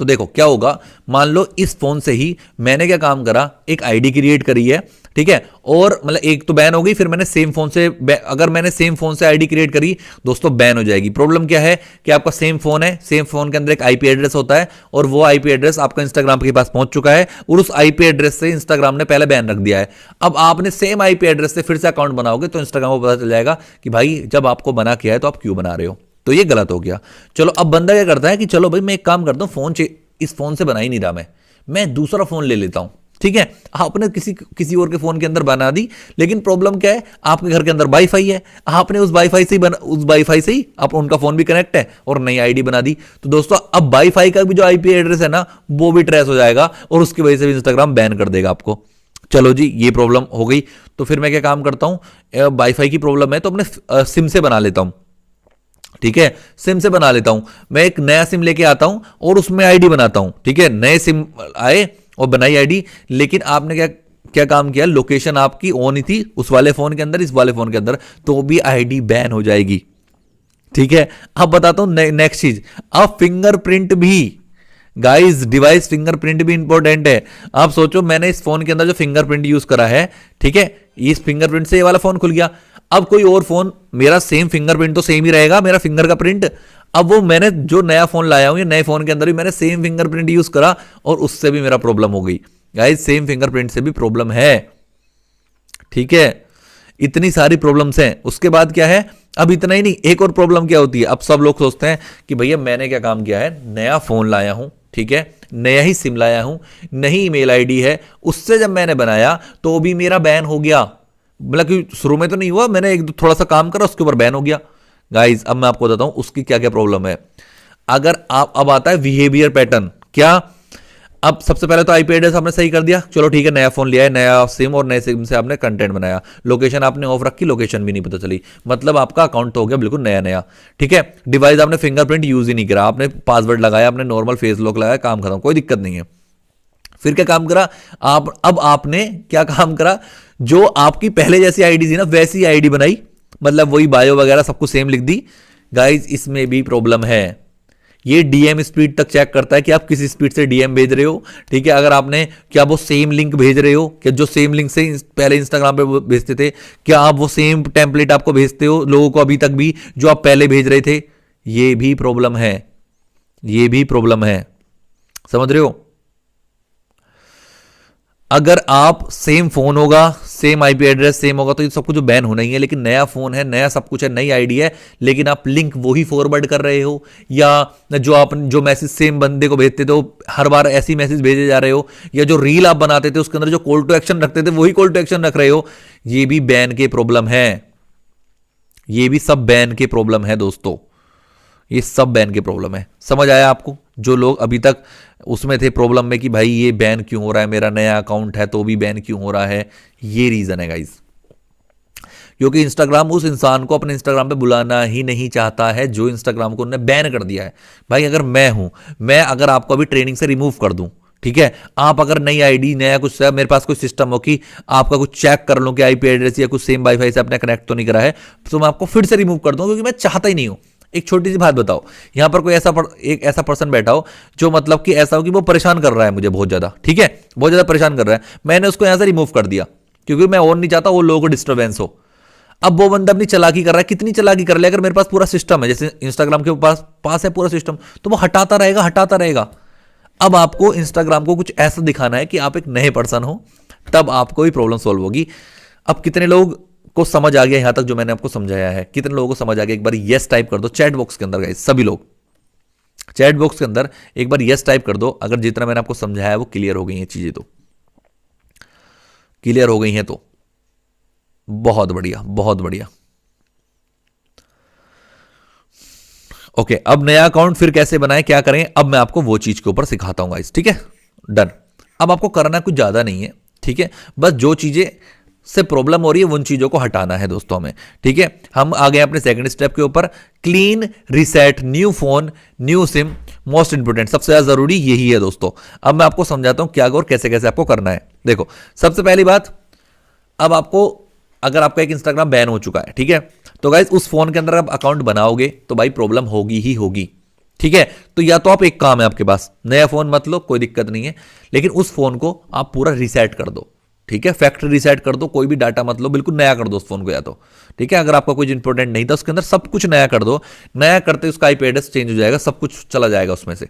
तो देखो क्या होगा, मान लो इस फोन से ही मैंने क्या काम करा, एक आईडी क्रिएट करी है, ठीक है, और मतलब एक तो बैन हो गई, फिर मैंने सेम फोन से, अगर मैंने सेम फोन से आईडी क्रिएट करी दोस्तों, बैन हो जाएगी। प्रॉब्लम क्या है कि आपका सेम फोन है, सेम फोन के अंदर एक आईपी एड्रेस होता है, और वो आईपी एड्रेस आपका इंस्टाग्राम के पास पहुंच चुका है, और उस आईपी एड्रेस से इंस्टाग्राम ने पहले बैन रख दिया है। अब आपने सेम आईपी एड्रेस से फिर से अकाउंट बनाओगे तो इंस्टाग्राम को पता चल जाएगा कि भाई जब आपको बना किया है तो आप क्यों बना रहे हो, तो ये गलत हो गया। चलो अब बंदा क्या करता है कि चलो भाई मैं एक काम करता हूं, फोन इस फोन से बना ही नहीं रहा, मैं दूसरा फोन ले लेता हूं। ठीक है, आपने किसी और के फोन के अंदर बना दी, लेकिन प्रॉब्लम क्या है, आपके घर के अंदर वाईफाई है, आपने उस वाईफाई से ही आप उनका फोन भी कनेक्ट है और नई आईडी बना दी। तो दोस्तों अब वाईफाई का भी जो आईपी एड्रेस है ना, वो भी ट्रेस हो जाएगा और उसकी वजह से भी इंस्टाग्राम बैन कर देगा आपको। चलो जी, ये प्रॉब्लम हो गई। तो फिर मैं क्या काम करता हूं, वाईफाई की प्रॉब्लम है तो अपने सिम से बना लेता हूं। ठीक है, सिम से बना लेता हूं, मैं एक नया सिम लेके आता हूं और उसमें आईडी बनाता हूं। ठीक है, नए सिम आए और बनाई आईडी, लेकिन आपने क्या क्या काम किया, लोकेशन आपकी ऑन ही थी उस वाले फोन के अंदर, इस वाले फोन के अंदर, तो भी आईडी बैन हो जाएगी। ठीक है, अब बताता हूं नेक्स्ट चीज, अब फिंगरप्रिंट भी, गाइस डिवाइस फिंगरप्रिंट भी इंपॉर्टेंट है। आप सोचो, मैंने इस फोन के अंदर जो फिंगरप्रिंट यूज करा है, ठीक है, इस फिंगरप्रिंट से ये वाला फोन खुल गया। अब कोई और फोन, मेरा सेम फिंगरप्रिंट तो सेम ही रहेगा, मेरा फिंगर का प्रिंट। अब वो मैंने जो नया फोन लाया हूं, ये नए फोन के अंदर भी मैंने सेम फिंगरप्रिंट यूज करा और उससे भी मेरा प्रॉब्लम हो गई। गाइस सेम फिंगरप्रिंट से भी प्रॉब्लम है। ठीक है, इतनी सारी प्रॉब्लम्स हैं। उसके बाद क्या है, अब इतना ही नहीं, एक और प्रॉब्लम क्या होती है, अब सब लोग सोचते हैं कि भैया मैंने क्या काम किया है, नया फोन लाया हूं, ठीक है, नया ही सिम लाया हूं, नई ईमेल आईडी है, उससे जब मैंने बनाया तो भी मेरा बैन हो गया। मतलब कि शुरू में तो नहीं हुआ, मैंने एक थोड़ा सा काम करा, उसके ऊपर बैन हो गया। गाइज अब मैं आपको बताता हूं उसकी क्या क्या प्रॉब्लम है। अगर आप, अब आता है बिहेवियर पैटर्न। क्या, अब सबसे पहले तो आईपी एड्रेस आपने सही कर दिया, चलो ठीक है, नया फोन लिया है, नया सिम, और नए सिम से आपने कंटेंट बनाया, लोकेशन आपने ऑफ रखी, लोकेशन भी नहीं पता चली, मतलब आपका अकाउंट हो गया बिल्कुल नया नया। ठीक है, डिवाइस आपने फिंगरप्रिंट यूज ही नहीं करा, आपने पासवर्ड लगाया, आपने नॉर्मल फेस लॉक लगाया, काम खत्म, कोई दिक्कत नहीं है। फिर क्या काम करा आप, अब आपने क्या काम करा, जो आपकी पहले जैसी आईडी थी ना, वैसी आईडी बनाई, मतलब वही बायो वगैरह सब कुछ सेम लिख दी। गाइज इसमें भी प्रॉब्लम है, ये डीएम स्पीड तक चेक करता है कि आप किस स्पीड से डीएम भेज रहे हो। ठीक है, अगर आपने, क्या वो सेम लिंक भेज रहे हो, क्या जो सेम लिंक से पहले इंस्टाग्राम पे भेजते थे, क्या आप वो सेम टेम्पलेट आपको भेजते हो लोगों को अभी तक भी जो आप पहले भेज रहे थे। ये भी प्रॉब्लम है, ये भी प्रॉब्लम है, समझ रहे हो। अगर आप सेम फोन होगा, सेम आईपी एड्रेस सेम होगा, तो ये सब कुछ बैन होना ही है। लेकिन नया फोन है, नया सब कुछ है, नई आईडी है, लेकिन आप लिंक वही फॉरवर्ड कर रहे हो, या जो मैसेज सेम बंदे को भेजते थे वो हर बार ऐसी मैसेज भेजे जा रहे हो, या जो रील आप बनाते थे उसके अंदर जो कॉल टू एक्शन रखते थे वही कॉल टू एक्शन रख रहे हो, ये भी बैन के प्रॉब्लम है। ये भी सब बैन के प्रॉब्लम है दोस्तों, ये सब बैन के प्रॉब्लम है। समझ आया आपको? जो लोग अभी तक उसमें थे प्रॉब्लम में कि भाई ये बैन क्यों हो रहा है, मेरा नया अकाउंट है तो भी बैन क्यों हो रहा है, ये रीजन है गाइस। क्योंकि इंस्टाग्राम उस इंसान को अपने इंस्टाग्राम पे बुलाना ही नहीं चाहता है जो इंस्टाग्राम को उन्होंने बैन कर दिया है। भाई अगर मैं हूं, मैं अगर आपको अभी ट्रेनिंग से रिमूव कर दूं, ठीक है, आप अगर नई आईडी, नया कुछ, मेरे पास कोई सिस्टम हो कि आपका कुछ चेक कर लो कि आईपी एड्रेस या कुछ सेम वाईफाई से आपने कनेक्ट तो नहीं करा है, तो मैं आपको फिर से रिमूव कर दूं, क्योंकि मैं चाहता ही नहीं हूं। एक छोटी सी बात बताओ, यहां पर कोई एक ऐसा पर्सन बैठा हो जो मतलब कि ऐसा हो कि वो परेशान कर रहा है मुझे बहुत ज्यादा, ठीक है, बहुत ज्यादा परेशान कर रहा है, मैंने उसको यहां से रिमूव कर दिया क्योंकि मैं और नहीं चाहता वो लोगों को डिस्टर्बेंस हो। अब वो बंदा अपनी चालाकी कर रहा है, कितनी चालाकी कर ले, अगर मेरे पास पूरा सिस्टम है, जैसे इंस्टाग्राम के पास है पूरा सिस्टम, तो वो हटाता रहेगा हटाता रहेगा। अब आपको इंस्टाग्राम को कुछ ऐसा दिखाना है कि आप एक नए पर्सन हो, तब आपको भी प्रॉब्लम सॉल्व होगी। अब कितने लोग को समझ आ गया यहां तक जो मैंने आपको समझाया है? कितने लोगों को समझ आ गया? एक बार यस टाइप कर दो चैट बॉक्स के अंदर गाइस, सभी लोग चैट बॉक्स के अंदर एक बार यस टाइप कर दो अगर जितना मैंने आपको समझाया है वो क्लियर हो गई हैं चीजें, तो क्लियर हो गई हैं तो बहुत बढ़िया, बहुत बढ़िया। ओके, अब नया अकाउंट फिर कैसे बनाएं, क्या करें, अब मैं आपको वो चीज के ऊपर सिखाता हूं गाइस, ठीक है, डन। अब आपको करना कुछ ज्यादा नहीं है, ठीक है, बस जो चीजें से प्रॉब्लम हो रही है उन चीजों को हटाना है दोस्तों हमें, ठीक है। हम आ गए अपने सेकंड स्टेप के ऊपर, clean reset new phone new SIM, most important, सबसे ज्यादा जरूरी यही है दोस्तों। अब मैं आपको समझाता हूं क्या और कैसे कैसे आपको करना है। देखो, सबसे पहली बात, अब आपको, अगर आपका एक इंस्टाग्राम बैन हो चुका है, ठीक है, तो गाइस उस फोन के अंदर आप अकाउंट बनाओगे तो भाई प्रॉब्लम होगी ही होगी, ठीक है। तो या तो आप, एक काम है आपके पास, नया फोन मत लो, कोई दिक्कत नहीं है, लेकिन उस फोन को आप पूरा रीसेट कर दो, ठीक है, फैक्ट्री रीसेट कर दो, कोई भी डाटा मत लो, बिल्कुल नया कर दो उस फोन को, या तो ठीक है, अगर आपका कुछ इंपॉर्टेंट नहीं था उसके अंदर सब कुछ नया कर दो, नया करते उसका आईपी एड्रेस चेंज हो जाएगा, सब कुछ चला जाएगा उसमें से,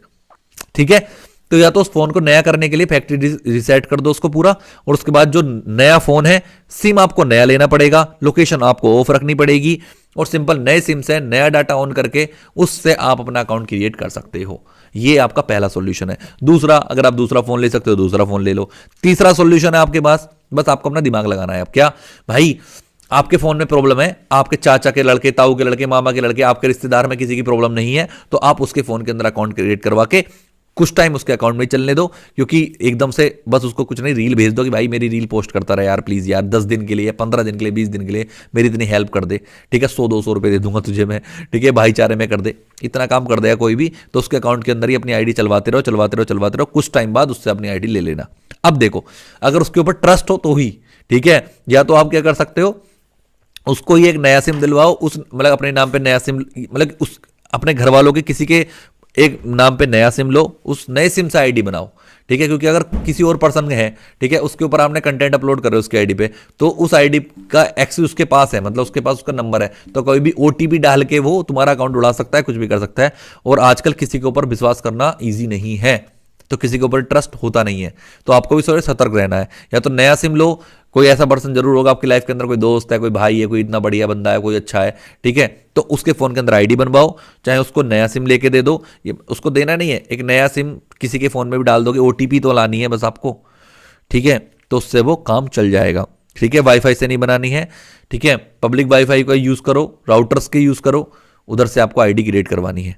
ठीक है। तो या तो उस फोन को नया करने के लिए फैक्ट्री रीसेट कर दो उसको पूरा, और उसके बाद जो नया फोन है, सिम आपको नया लेना पड़ेगा, लोकेशन आपको ऑफ रखनी पड़ेगी, और सिंपल नए सिम से नया डाटा ऑन करके उससे आप अपना अकाउंट क्रिएट कर सकते हो। ये आपका पहला सॉल्यूशन है। दूसरा, अगर आप दूसरा फोन ले सकते हो दूसरा फोन ले लो। तीसरा सॉल्यूशन है आपके पास, बस आपको अपना दिमाग लगाना है। अब क्या भाई, आपके फोन में प्रॉब्लम है, आपके चाचा के लड़के, ताऊ के लड़के, मामा के लड़के, आपके रिश्तेदार में किसी की प्रॉब्लम नहीं है, तो आप उसके फोन के अंदर अकाउंट क्रिएट करवा के कुछ टाइम उसके अकाउंट में चलने दो। क्योंकि एकदम से बस उसको कुछ नहीं, रील भेज दो कि भाई मेरी रील पोस्ट करता रहे यार, प्लीज यार, 10 दिन के लिए, 15 दिन के लिए, 20 दिन के लिए मेरी इतनी हेल्प कर दे, ठीक है, 100-200 रुपए दे दूंगा तुझे मैं, ठीक है, भाईचारे में कर दे। इतना काम कर देगा कोई भी, तो उसके अकाउंट के अंदर ही अपनी आईडी चलवाते रहो, चलवाते रहो, चलवाते रहो, कुछ टाइम बाद उससे अपनी आईडी ले लेना। अब देखो, अगर उसके ऊपर ट्रस्ट हो तो ही, ठीक है, या तो आप क्या कर सकते हो, उसको ही एक नया सिम दिलवाओ, उस मतलब अपने नाम पे नया सिम, मतलब उस अपने घर वालों के किसी के एक नाम पे नया सिम लो, उस नए सिम से आईडी बनाओ, ठीक है। क्योंकि अगर किसी और पर्सन है, ठीक है, उसके ऊपर आपने कंटेंट अपलोड कर रहे हो उसकी आईडी पे, तो उस आईडी का एक्सेस उसके पास है, मतलब उसके पास उसका नंबर है, तो कोई भी ओटीपी डाल के वो तुम्हारा अकाउंट उड़ा सकता है, कुछ भी कर सकता है। और आजकल किसी के ऊपर विश्वास करना ईजी नहीं है, तो किसी के ऊपर ट्रस्ट होता नहीं है, तो आपको भी थोड़े सतर्क रहना है। या तो नया सिम लो, कोई ऐसा पर्सन जरूर होगा आपकी लाइफ के अंदर, कोई दोस्त है, कोई भाई है, कोई इतना बढ़िया बंदा है, कोई अच्छा है, ठीक है, तो उसके फोन के अंदर आईडी बनवाओ, चाहे उसको नया सिम लेके दे दो। ये उसको देना नहीं है, एक नया सिम किसी के फोन में भी डाल दोगे, ओटीपी तो लानी है बस आपको, ठीक है, तो उससे वो काम चल जाएगा, ठीक है। वाईफाई से नहीं बनानी है, ठीक है, पब्लिक वाईफाई का यूज करो, राउटर्स के यूज करो, उधर से आपको आईडी क्रिएट करवानी है।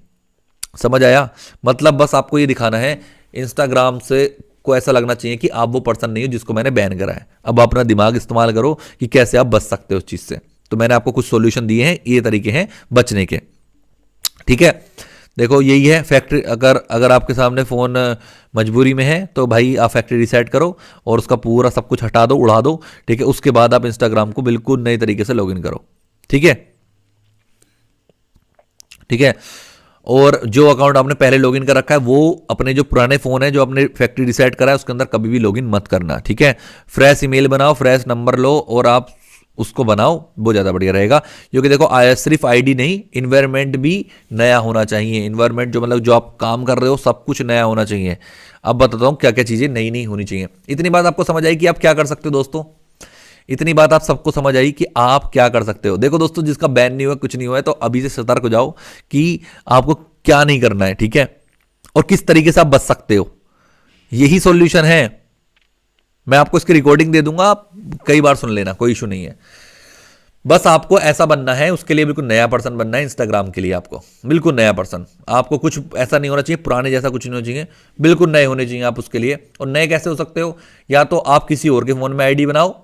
समझ आया? मतलब बस आपको ये दिखाना है, इंस्टाग्राम से को ऐसा लगना चाहिए कि आप वो पर्सन नहीं हो जिसको मैंने बैन करा है। अब अपना दिमाग इस्तेमाल करो कि कैसे आप बच सकते हो उस चीज से। तो मैंने आपको कुछ सॉल्यूशन दिए हैं, ये तरीके हैं बचने के, ठीक है। देखो यही है फैक्ट्री, अगर आपके सामने फोन मजबूरी में है तो भाई आप फैक्ट्री रीसेट करो और उसका पूरा सब कुछ हटा दो, उड़ा दो, ठीक है। उसके बाद आप इंस्टाग्राम को बिल्कुल नए तरीके से लॉगिन करो, ठीक है, ठीक है। और जो अकाउंट आपने पहले लॉगिन कर रखा है वो अपने जो पुराने फोन है, जो आपने फैक्ट्री रीसेट करा है, उसके अंदर कभी भी लॉगिन मत करना, ठीक है। फ्रेश ईमेल बनाओ, फ्रेश नंबर लो और आप उसको बनाओ, वो ज़्यादा बढ़िया रहेगा। क्योंकि देखो सिर्फ आईडी नहीं, इन्वायरमेंट भी नया होना चाहिए। इन्वायरमेंट जो मतलब जो आप काम कर रहे हो सब कुछ नया होना चाहिए। अब बताता हूँ क्या क्या चीज़ें नई नई होनी चाहिए। इतनी बात आपको समझ आई कि आप क्या कर सकते हो दोस्तों? इतनी बात आप सबको समझ आई कि आप क्या कर सकते हो? देखो दोस्तों, जिसका बैन नहीं हुआ, कुछ नहीं हुआ है, तो अभी से सतर्क हो जाओ कि आपको क्या नहीं करना है, ठीक है, और किस तरीके से आप बच सकते हो। यही सॉल्यूशन है। मैं आपको इसकी रिकॉर्डिंग दे दूंगा, आप कई बार सुन लेना, कोई इशू नहीं है। बस आपको ऐसा बनना है, उसके लिए बिल्कुल नया पर्सन बनना है। इंस्टाग्राम के लिए आपको बिल्कुल नया पर्सन, आपको कुछ ऐसा नहीं होना चाहिए पुराने जैसा, कुछ नहीं होना चाहिए, बिल्कुल नए होने चाहिए आप उसके लिए। और नए कैसे हो सकते हो? या तो आप किसी और के फोन में आईडी बनाओ,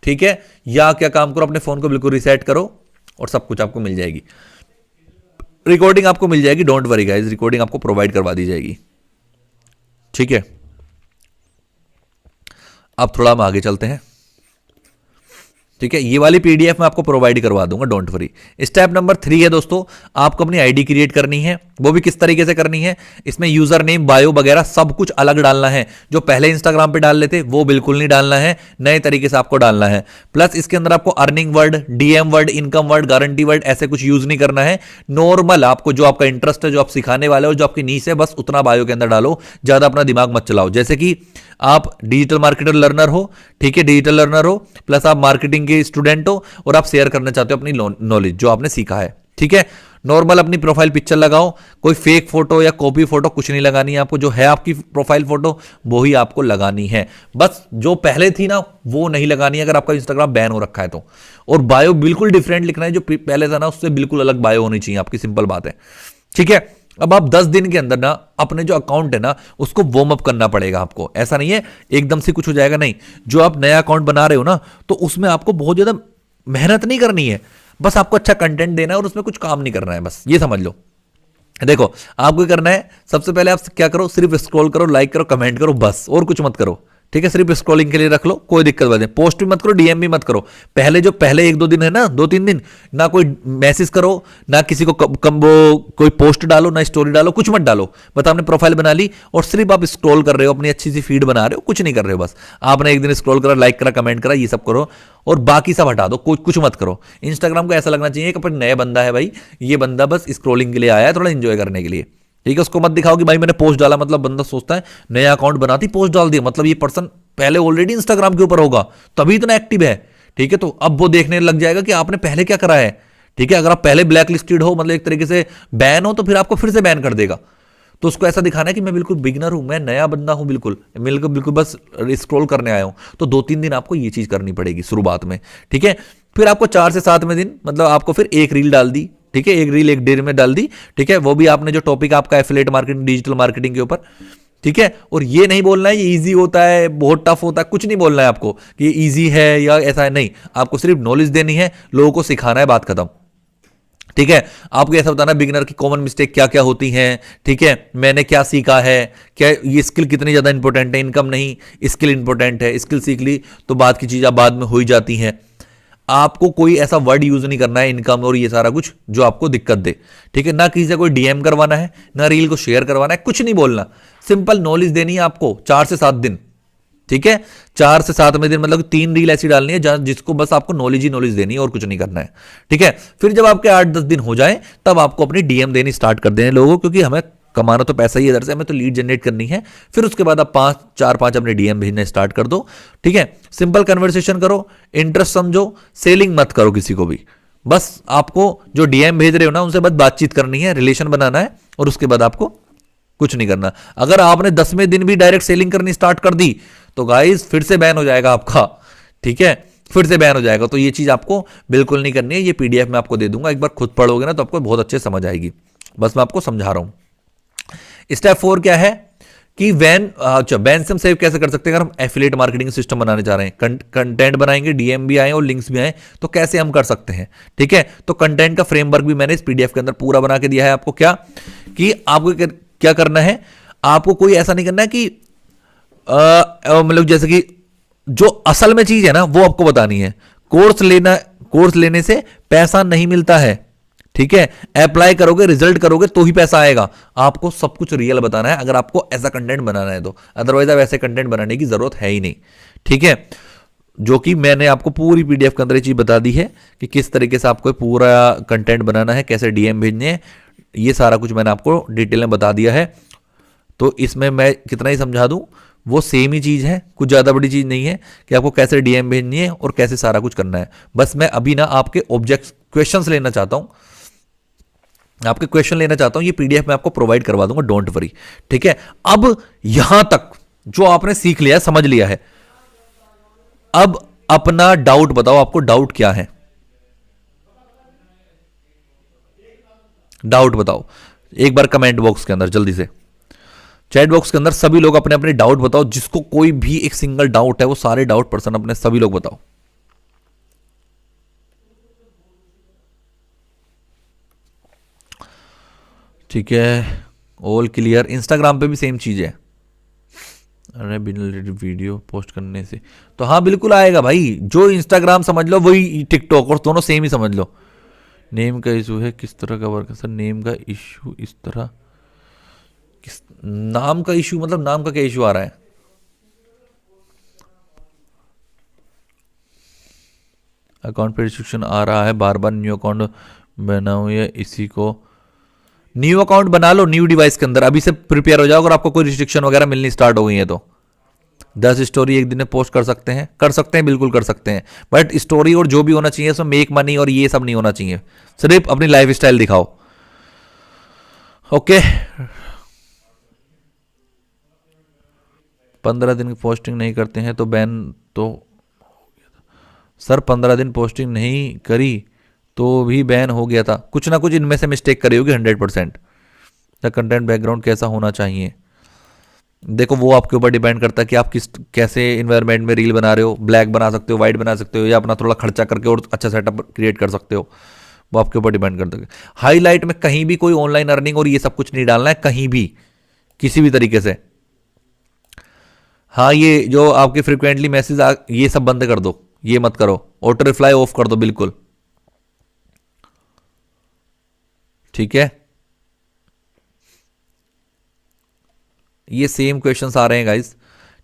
ठीक है, या क्या काम करो, अपने फोन को बिल्कुल रीसेट करो और सब कुछ आपको मिल जाएगी। रिकॉर्डिंग आपको मिल जाएगी, डोंट वरी गाइस, रिकॉर्डिंग आपको प्रोवाइड करवा दी जाएगी, ठीक है। अब थोड़ा हम आगे चलते हैं, ठीक है। ये वाली पीडीएफ मैं आपको प्रोवाइड करवा दूंगा, डोंट वरी। स्टेप नंबर 3 है दोस्तों, आपको अपनी आईडी क्रिएट करनी है। वो भी किस तरीके से करनी है? इसमें यूजर नेम, बायो वगैरह सब कुछ अलग डालना है। जो पहले इंस्टाग्राम पे डाल लेते वो बिल्कुल नहीं डालना है, नए तरीके से आपको डालना है। प्लस इसके अंदर आपको earning word, DM word, income word, guarantee word ऐसे कुछ यूज नहीं करना है। नॉर्मल आपको जो आपका इंटरेस्ट है, जो आप सिखाने वाले हो, जो आपकी नीश है, बस उतना बायो के अंदर डालो, ज्यादा अपना दिमाग मत चलाओ। जैसे कि आप डिजिटल मार्केटर लर्नर हो, ठीक है, डिजिटल लर्नर हो, प्लस आप मार्केटिंग के स्टूडेंट हो और आप शेयर करना चाहते हो अपनी नॉलेज जो आपने सीखा है, ठीक है। नॉर्मल अपनी प्रोफाइल पिक्चर लगाओ, कोई फेक फोटो या कॉपी फोटो कुछ नहीं लगानी है आपको। जो है आपकी प्रोफाइल फोटो वो ही आपको लगानी है, बस जो पहले थी ना वो नहीं लगानी है अगर आपका इंस्टाग्राम बैन हो रखा है तो। और बायो बिल्कुल डिफरेंट लिखना है, जो पहले था ना उससे बिल्कुल अलग बायो होनी चाहिए आपकी, सिंपल बात है, ठीक है। अब आप 10 दिन के अंदर ना अपने जो अकाउंट है ना उसको वार्म अप करना पड़ेगा आपको। ऐसा नहीं है एकदम से कुछ हो जाएगा, नहीं। जो आप नया अकाउंट बना रहे हो ना, तो उसमें आपको बहुत ज्यादा मेहनत नहीं करनी है, बस आपको अच्छा कंटेंट देना है और उसमें कुछ काम नहीं करना है, बस ये समझ लो। देखो आपको करना है, सबसे पहले आप क्या करो, सिर्फ स्क्रॉल करो, लाइक करो, कमेंट करो, बस और कुछ मत करो, ठीक है। सिर्फ स्क्रॉलिंग के लिए रख लो, कोई दिक्कत नहीं। पोस्ट भी मत करो, डीएम भी मत करो। पहले 1-2 दिन है ना, 2-3 दिन ना कोई मैसेज करो, ना किसी को कोई पोस्ट डालो, ना स्टोरी डालो, कुछ मत डालो। बस आपने प्रोफाइल बना ली और सिर्फ आप स्क्रॉल कर रहे हो, अपनी अच्छी सी फीड बना रहे हो, कुछ नहीं कर रहे हो। बस आपने एक दिन स्क्रॉल करा, लाइक करा, कमेंट करा, ये सब करो और बाकी सब हटा दो, कुछ मत करो। इंस्टाग्राम को ऐसा लगना चाहिए कि अपन नया बंदा है भाई, ये बंदा बस स्क्रॉलिंग के लिए आया है, थोड़ा इंजॉय करने के लिए, ठीक है। उसको मत दिखाओ कि भाई मैंने पोस्ट डाला, मतलब बंदा सोचता है नया अकाउंट बनाती पोस्ट डाल दिया, मतलब ये पर्सन पहले ऑलरेडी इंस्टाग्राम के ऊपर होगा तभी इतना एक्टिव है, ठीक है। तो अब वो देखने लग जाएगा कि आपने पहले क्या करा है, ठीक है, अगर आप पहले ब्लैक लिस्टेड हो, मतलब एक तरीके से बैन हो, तो फिर आपको फिर से बैन कर देगा। तो उसको ऐसा दिखाना है कि मैं बिल्कुल बिगिनर हूं, मैं नया बंदा हूं, बिल्कुल बिल्कुल बिल्कुल बस स्क्रॉल करने आया हूं। तो 2-3 दिन आपको ये चीज करनी पड़ेगी शुरुआत में, ठीक है। फिर आपको 4 से 7वें दिन, मतलब आपको फिर एक रील डाल दी, ठीक है, एक रील एक डेढ़ में डाल दी, ठीक है। वो भी आपने जो टॉपिक आपका एफिलिएट मार्केटिंग, डिजिटल मार्केटिंग के ऊपर, ठीक है। और ये नहीं बोलना है ये इजी होता है, बहुत टफ होता है, कुछ नहीं बोलना है आपको कि ये इजी है या ऐसा है, नहीं। आपको सिर्फ नॉलेज देनी है, लोगों को सिखाना है, बात खत्म, ठीक है। आपको ऐसा बताना बिगिनर की कॉमन मिस्टेक क्या क्या होती हैं, ठीक है, मैंने क्या सीखा है, क्या ये स्किल कितनी ज्यादा इंपॉर्टेंट है, इनकम नहीं स्किल इंपॉर्टेंट है, स्किल सीख ली तो बाद की चीजें बाद में हो ही जाती हैं। आपको कोई ऐसा वर्ड यूज नहीं करना है इनकम और ये सारा कुछ जो आपको दिक्कत दे, ठीक है। ना किसी से कोई डीएम करवाना है, ना रील को शेयर करवाना है, कुछ नहीं बोलना, सिंपल नॉलेज देनी है आपको 4 से 7 दिन, ठीक है। 4 से 7वें दिन मतलब 3 रील ऐसी डालनी है जिसको बस आपको नॉलेज ही नॉलेज देनी है और कुछ नहीं करना है, ठीक है। फिर जब आपके 8-10 दिन हो जाए तब आपको अपनी डीएम देनी स्टार्ट कर देने लोगों, क्योंकि हमें कमाना तो पैसा ही इधर से, हमें तो लीड जनरेट करनी है। फिर उसके बाद आप 4-5 अपने डीएम भेजने स्टार्ट कर दो, ठीक है। सिंपल कन्वर्सेशन करो, इंटरेस्ट समझो, सेलिंग मत करो किसी को भी, बस आपको जो डीएम भेज रहे हो ना उनसे बस बातचीत करनी है, रिलेशन बनाना है, और उसके बाद आपको कुछ नहीं करना। अगर आपने 10वें दिन भी डायरेक्ट सेलिंग करनी स्टार्ट कर दी तो गाइस फिर से बैन हो जाएगा आपका, ठीक है, फिर से बैन हो जाएगा। तो ये चीज आपको बिल्कुल नहीं करनी है। ये पीडीएफ में आपको दे दूंगा, एक बार खुद पढ़ोगे ना तो आपको बहुत अच्छे समझ आएगी, बस मैं आपको समझा रहा हूं। स्टेप 4 क्या है कि बैन से हम सेव कैसे कर सकते हैं। अगर हम एफिलिएट मार्केटिंग सिस्टम बनाने जा रहे हैं, कंटेंट बनाएंगे, डीएम भी आए और लिंक्स भी आए, तो कैसे हम कर सकते हैं, ठीक है। तो कंटेंट का फ्रेमवर्क भी मैंने इस पीडीएफ के अंदर पूरा बना के दिया है आपको। क्या कि आपको क्या करना है, आपको कोई ऐसा नहीं करना है कि मतलब जैसे कि जो असल में चीज है ना वो आपको बतानी है। कोर्स लेने से पैसा नहीं मिलता है, ठीक है। अप्लाई करोगे, रिजल्ट करोगे तो ही पैसा आएगा। आपको सब कुछ रियल बताना है अगर आपको ऐसा कंटेंट बनाना है तो, अदरवाइज आप ऐसे कंटेंट बनाने की जरूरत है ही नहीं, ठीक है। जो कि मैंने आपको पूरी पीडीएफ के अंदर ये चीज बता दी है कि किस तरीके से आपको पूरा कंटेंट बनाना है, कैसे डीएम भेजने हैं, ये सारा कुछ मैंने आपको डिटेल में बता दिया है। तो इसमें मैं कितना ही समझा दूं, वो सेम ही चीज है, कुछ ज्यादा बड़ी चीज नहीं है कि आपको कैसे डीएम भेजनी है और कैसे सारा कुछ करना है। बस मैं अभी ना आपके ऑब्जेक्ट क्वेश्चंस लेना चाहता हूं, आपके क्वेश्चन लेना चाहता हूं। ये पीडीएफ मैं आपको प्रोवाइड करवा दूंगा, डोंट वरी, ठीक है। अब यहां तक जो आपने सीख लिया, समझ लिया है, अब अपना डाउट बताओ, आपको डाउट क्या है, डाउट बताओ एक बार कमेंट बॉक्स के अंदर, जल्दी से चैट बॉक्स के अंदर सभी लोग अपने अपने डाउट बताओ। जिसको कोई भी एक सिंगल डाउट है वो सारे डाउट पर्सन अपने सभी लोग बताओ। ठीक है, ऑल क्लियर। इंस्टाग्राम पे भी सेम चीज है, अरे बिना वीडियो पोस्ट करने से तो हाँ बिल्कुल आएगा भाई। जो इंस्टाग्राम समझ लो वही टिकटॉक, और दोनों सेम ही समझ लो। नेम का इशू है, किस तरह का वर्क है सर? नेम का इशू इस तरह, किस नाम का इशू, मतलब नाम का क्या इशू आ रहा है? अकाउंट पे रिस्ट्रिक्शन आ रहा है, बार बार न्यू अकाउंट बनाओ या इसी को न्यू अकाउंट बना लो न्यू डिवाइस के अंदर, अभी से प्रिपेयर हो जाओ। अगर आपको कोई रिस्ट्रिक्शन वगैरह मिलनी स्टार्ट हो गई है तो 10 स्टोरी एक दिन में पोस्ट कर सकते हैं, बिल्कुल कर सकते हैं। बट स्टोरी और जो भी होना चाहिए उसमें मेक मनी और ये सब नहीं होना चाहिए, सिर्फ अपनी लाइफ स्टाइल दिखाओ, ओके। 15 दिन की पोस्टिंग नहीं करते हैं तो बैन तो सर 15 दिन पोस्टिंग नहीं करी तो भी बैन हो गया था। कुछ ना कुछ इनमें से मिस्टेक करी होगी 100%। द कंटेंट बैकग्राउंड कैसा होना चाहिए, देखो वो आपके ऊपर डिपेंड करता है कि आप किस कैसे इन्वायरमेंट में रील बना रहे हो। ब्लैक बना सकते हो, वाइट बना सकते हो, या अपना थोड़ा खर्चा करके और अच्छा सेटअप क्रिएट कर सकते हो, वो आपके ऊपर डिपेंड करता है। हाईलाइट में कहीं भी कोई ऑनलाइन अर्निंग और ये सब कुछ नहीं डालना है, कहीं भी किसी भी तरीके से। हाँ, ये जो आपके फ्रिक्वेंटली मैसेज ये सब बंद कर दो, ये मत करो, ऑटो रिप्लाई ऑफ कर दो बिल्कुल, ठीक है। ये सेम क्वेश्चंस आ रहे हैं गाइस,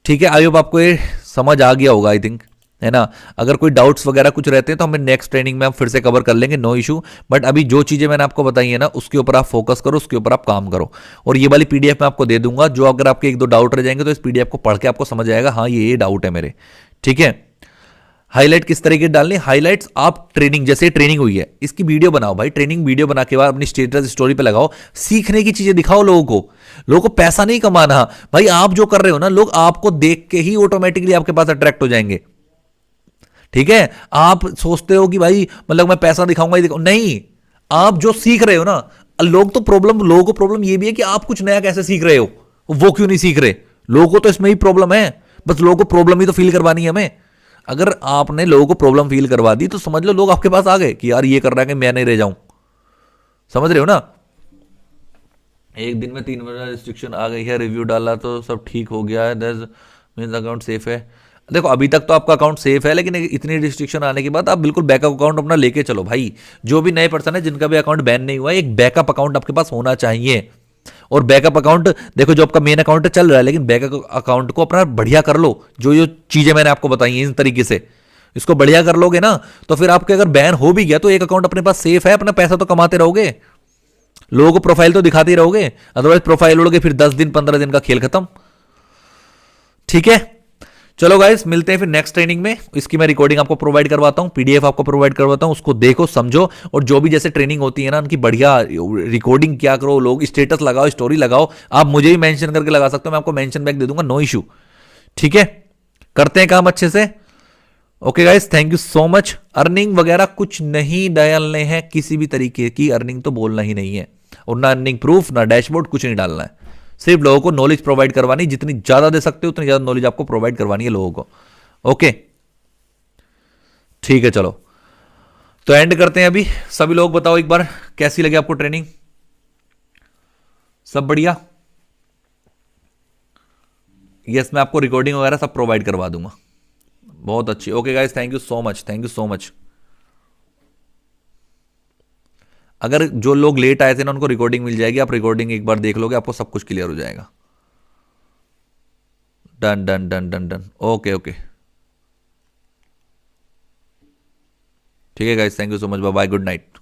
ठीक है। आई होप आपको ये समझ आ गया होगा, आई थिंक, है ना। अगर कोई डाउट्स वगैरह कुछ रहते हैं तो हमें नेक्स्ट ट्रेनिंग में हम फिर से कवर कर लेंगे, नो इशू। बट अभी जो चीजें मैंने आपको बताई है ना उसके ऊपर आप फोकस करो, उसके ऊपर आप काम करो। और ये वाली पीडीएफ मैं आपको दे दूंगा, जो अगर आपके 1-2 डाउट रह जाएंगे तो इस पीडीएफ को पढ़ के आपको समझ आएगा, हाँ ये डाउट है मेरे, ठीक है। हाईलाइट किस तरीके डालनी, हाईलाइट्स आप ट्रेनिंग, जैसे ट्रेनिंग हुई है इसकी वीडियो बनाओ भाई, ट्रेनिंग वीडियो बना के बाद अपनी स्टेटस स्टोरी पे लगाओ, सीखने की चीजें दिखाओ लोगों को। लोगों को पैसा नहीं कमाना भाई, आप जो कर रहे हो ना, लोग आपको देख के ही ऑटोमेटिकली आपके पास अट्रैक्ट हो जाएंगे। ठीक है, आप सोचते हो कि भाई मतलब मैं पैसा दिखाऊंगा ही दिखाऊंगा, नहीं, आप जो सीख रहे हो ना, लोगों को प्रॉब्लम ये भी है कि आप कुछ नया कैसे सीख रहे हो, वो क्यों नहीं सीख रहे। लोगों को तो इसमें ही प्रॉब्लम है, बस लोगों को प्रॉब्लम ही तो फील करवानी है हमें। अगर आपने लोगों को प्रॉब्लम फील करवा दी तो समझ लो लोग आपके पास आ गए कि यार ये कर रहा है कि मैं नहीं रह जाऊं। समझ रहे हो ना। एक दिन में 3 रिस्ट्रिक्शन आ गई है, रिव्यू डाला तो सब ठीक हो गया है, मीन्स अकाउंट सेफ है। देखो अभी तक तो आपका अकाउंट सेफ है, लेकिन इतनी रिस्ट्रिक्शन आने के बाद आप बिल्कुल बैकअप अकाउंट अपना लेके चलो भाई। जो भी नए पर्सन है जिनका भी अकाउंट बैन नहीं हुआ है, एक बैकअप अकाउंट आपके पास होना चाहिए। और बैकअप अकाउंट, देखो जो आपका मेन अकाउंट चल रहा है, लेकिन बैकअप अकाउंट को अपना बढ़िया कर लो। जो जो चीजें मैंने आपको बताई हैं इस तरीके से इसको बढ़िया कर लोगे ना, तो फिर आपके अगर बैन हो भी गया तो एक अकाउंट अपने पास सेफ है, अपना पैसा तो कमाते रहोगे, लोगों को प्रोफाइल तो दिखाते ही रहोगे। अदरवाइज प्रोफाइल उड़ोगे फिर 10 दिन 15 दिन का खेल खत्म। ठीक है, चलो गाइस मिलते हैं फिर नेक्स्ट ट्रेनिंग में। इसकी मैं रिकॉर्डिंग आपको प्रोवाइड करवाता हूं, पीडीएफ आपको प्रोवाइड करवाता हूं, उसको देखो समझो, और जो भी जैसे ट्रेनिंग होती है ना उनकी बढ़िया रिकॉर्डिंग क्या करो, लोग स्टेटस लगाओ, स्टोरी लगाओ, आप मुझे भी मेंशन करके लगा सकते हो, मैं आपको मेंशन बैक दे दूंगा, नो इशू। ठीक है, करते हैं काम अच्छे से। Okay guys, thank you so much. Earning वगैरह कुछ नहीं डालने हैं, किसी भी तरीके की अर्निंग तो बोलना ही नहीं है, और ना अर्निंग प्रूफ ना डैशबोर्ड, कुछ नहीं डालना है। सिर्फ लोगों को नॉलेज प्रोवाइड करवानी, जितनी ज्यादा दे सकते हो उतनी ज्यादा नॉलेज आपको प्रोवाइड करवानी है लोगों को। ओके ठीक है, चलो तो एंड करते हैं अभी। सभी लोग बताओ एक बार कैसी लगी आपको ट्रेनिंग, सब बढ़िया। यस, मैं आपको रिकॉर्डिंग वगैरह सब प्रोवाइड करवा दूंगा। बहुत अच्छी। Okay guys, thank you so much, thank you so much. अगर जो लोग लेट आए थे ना उनको रिकॉर्डिंग मिल जाएगी, आप रिकॉर्डिंग एक बार देख लोगे, आपको सब कुछ क्लियर हो जाएगा। Done done done done done, okay okay, ठीक है guys, thank you so much, bye bye, good night.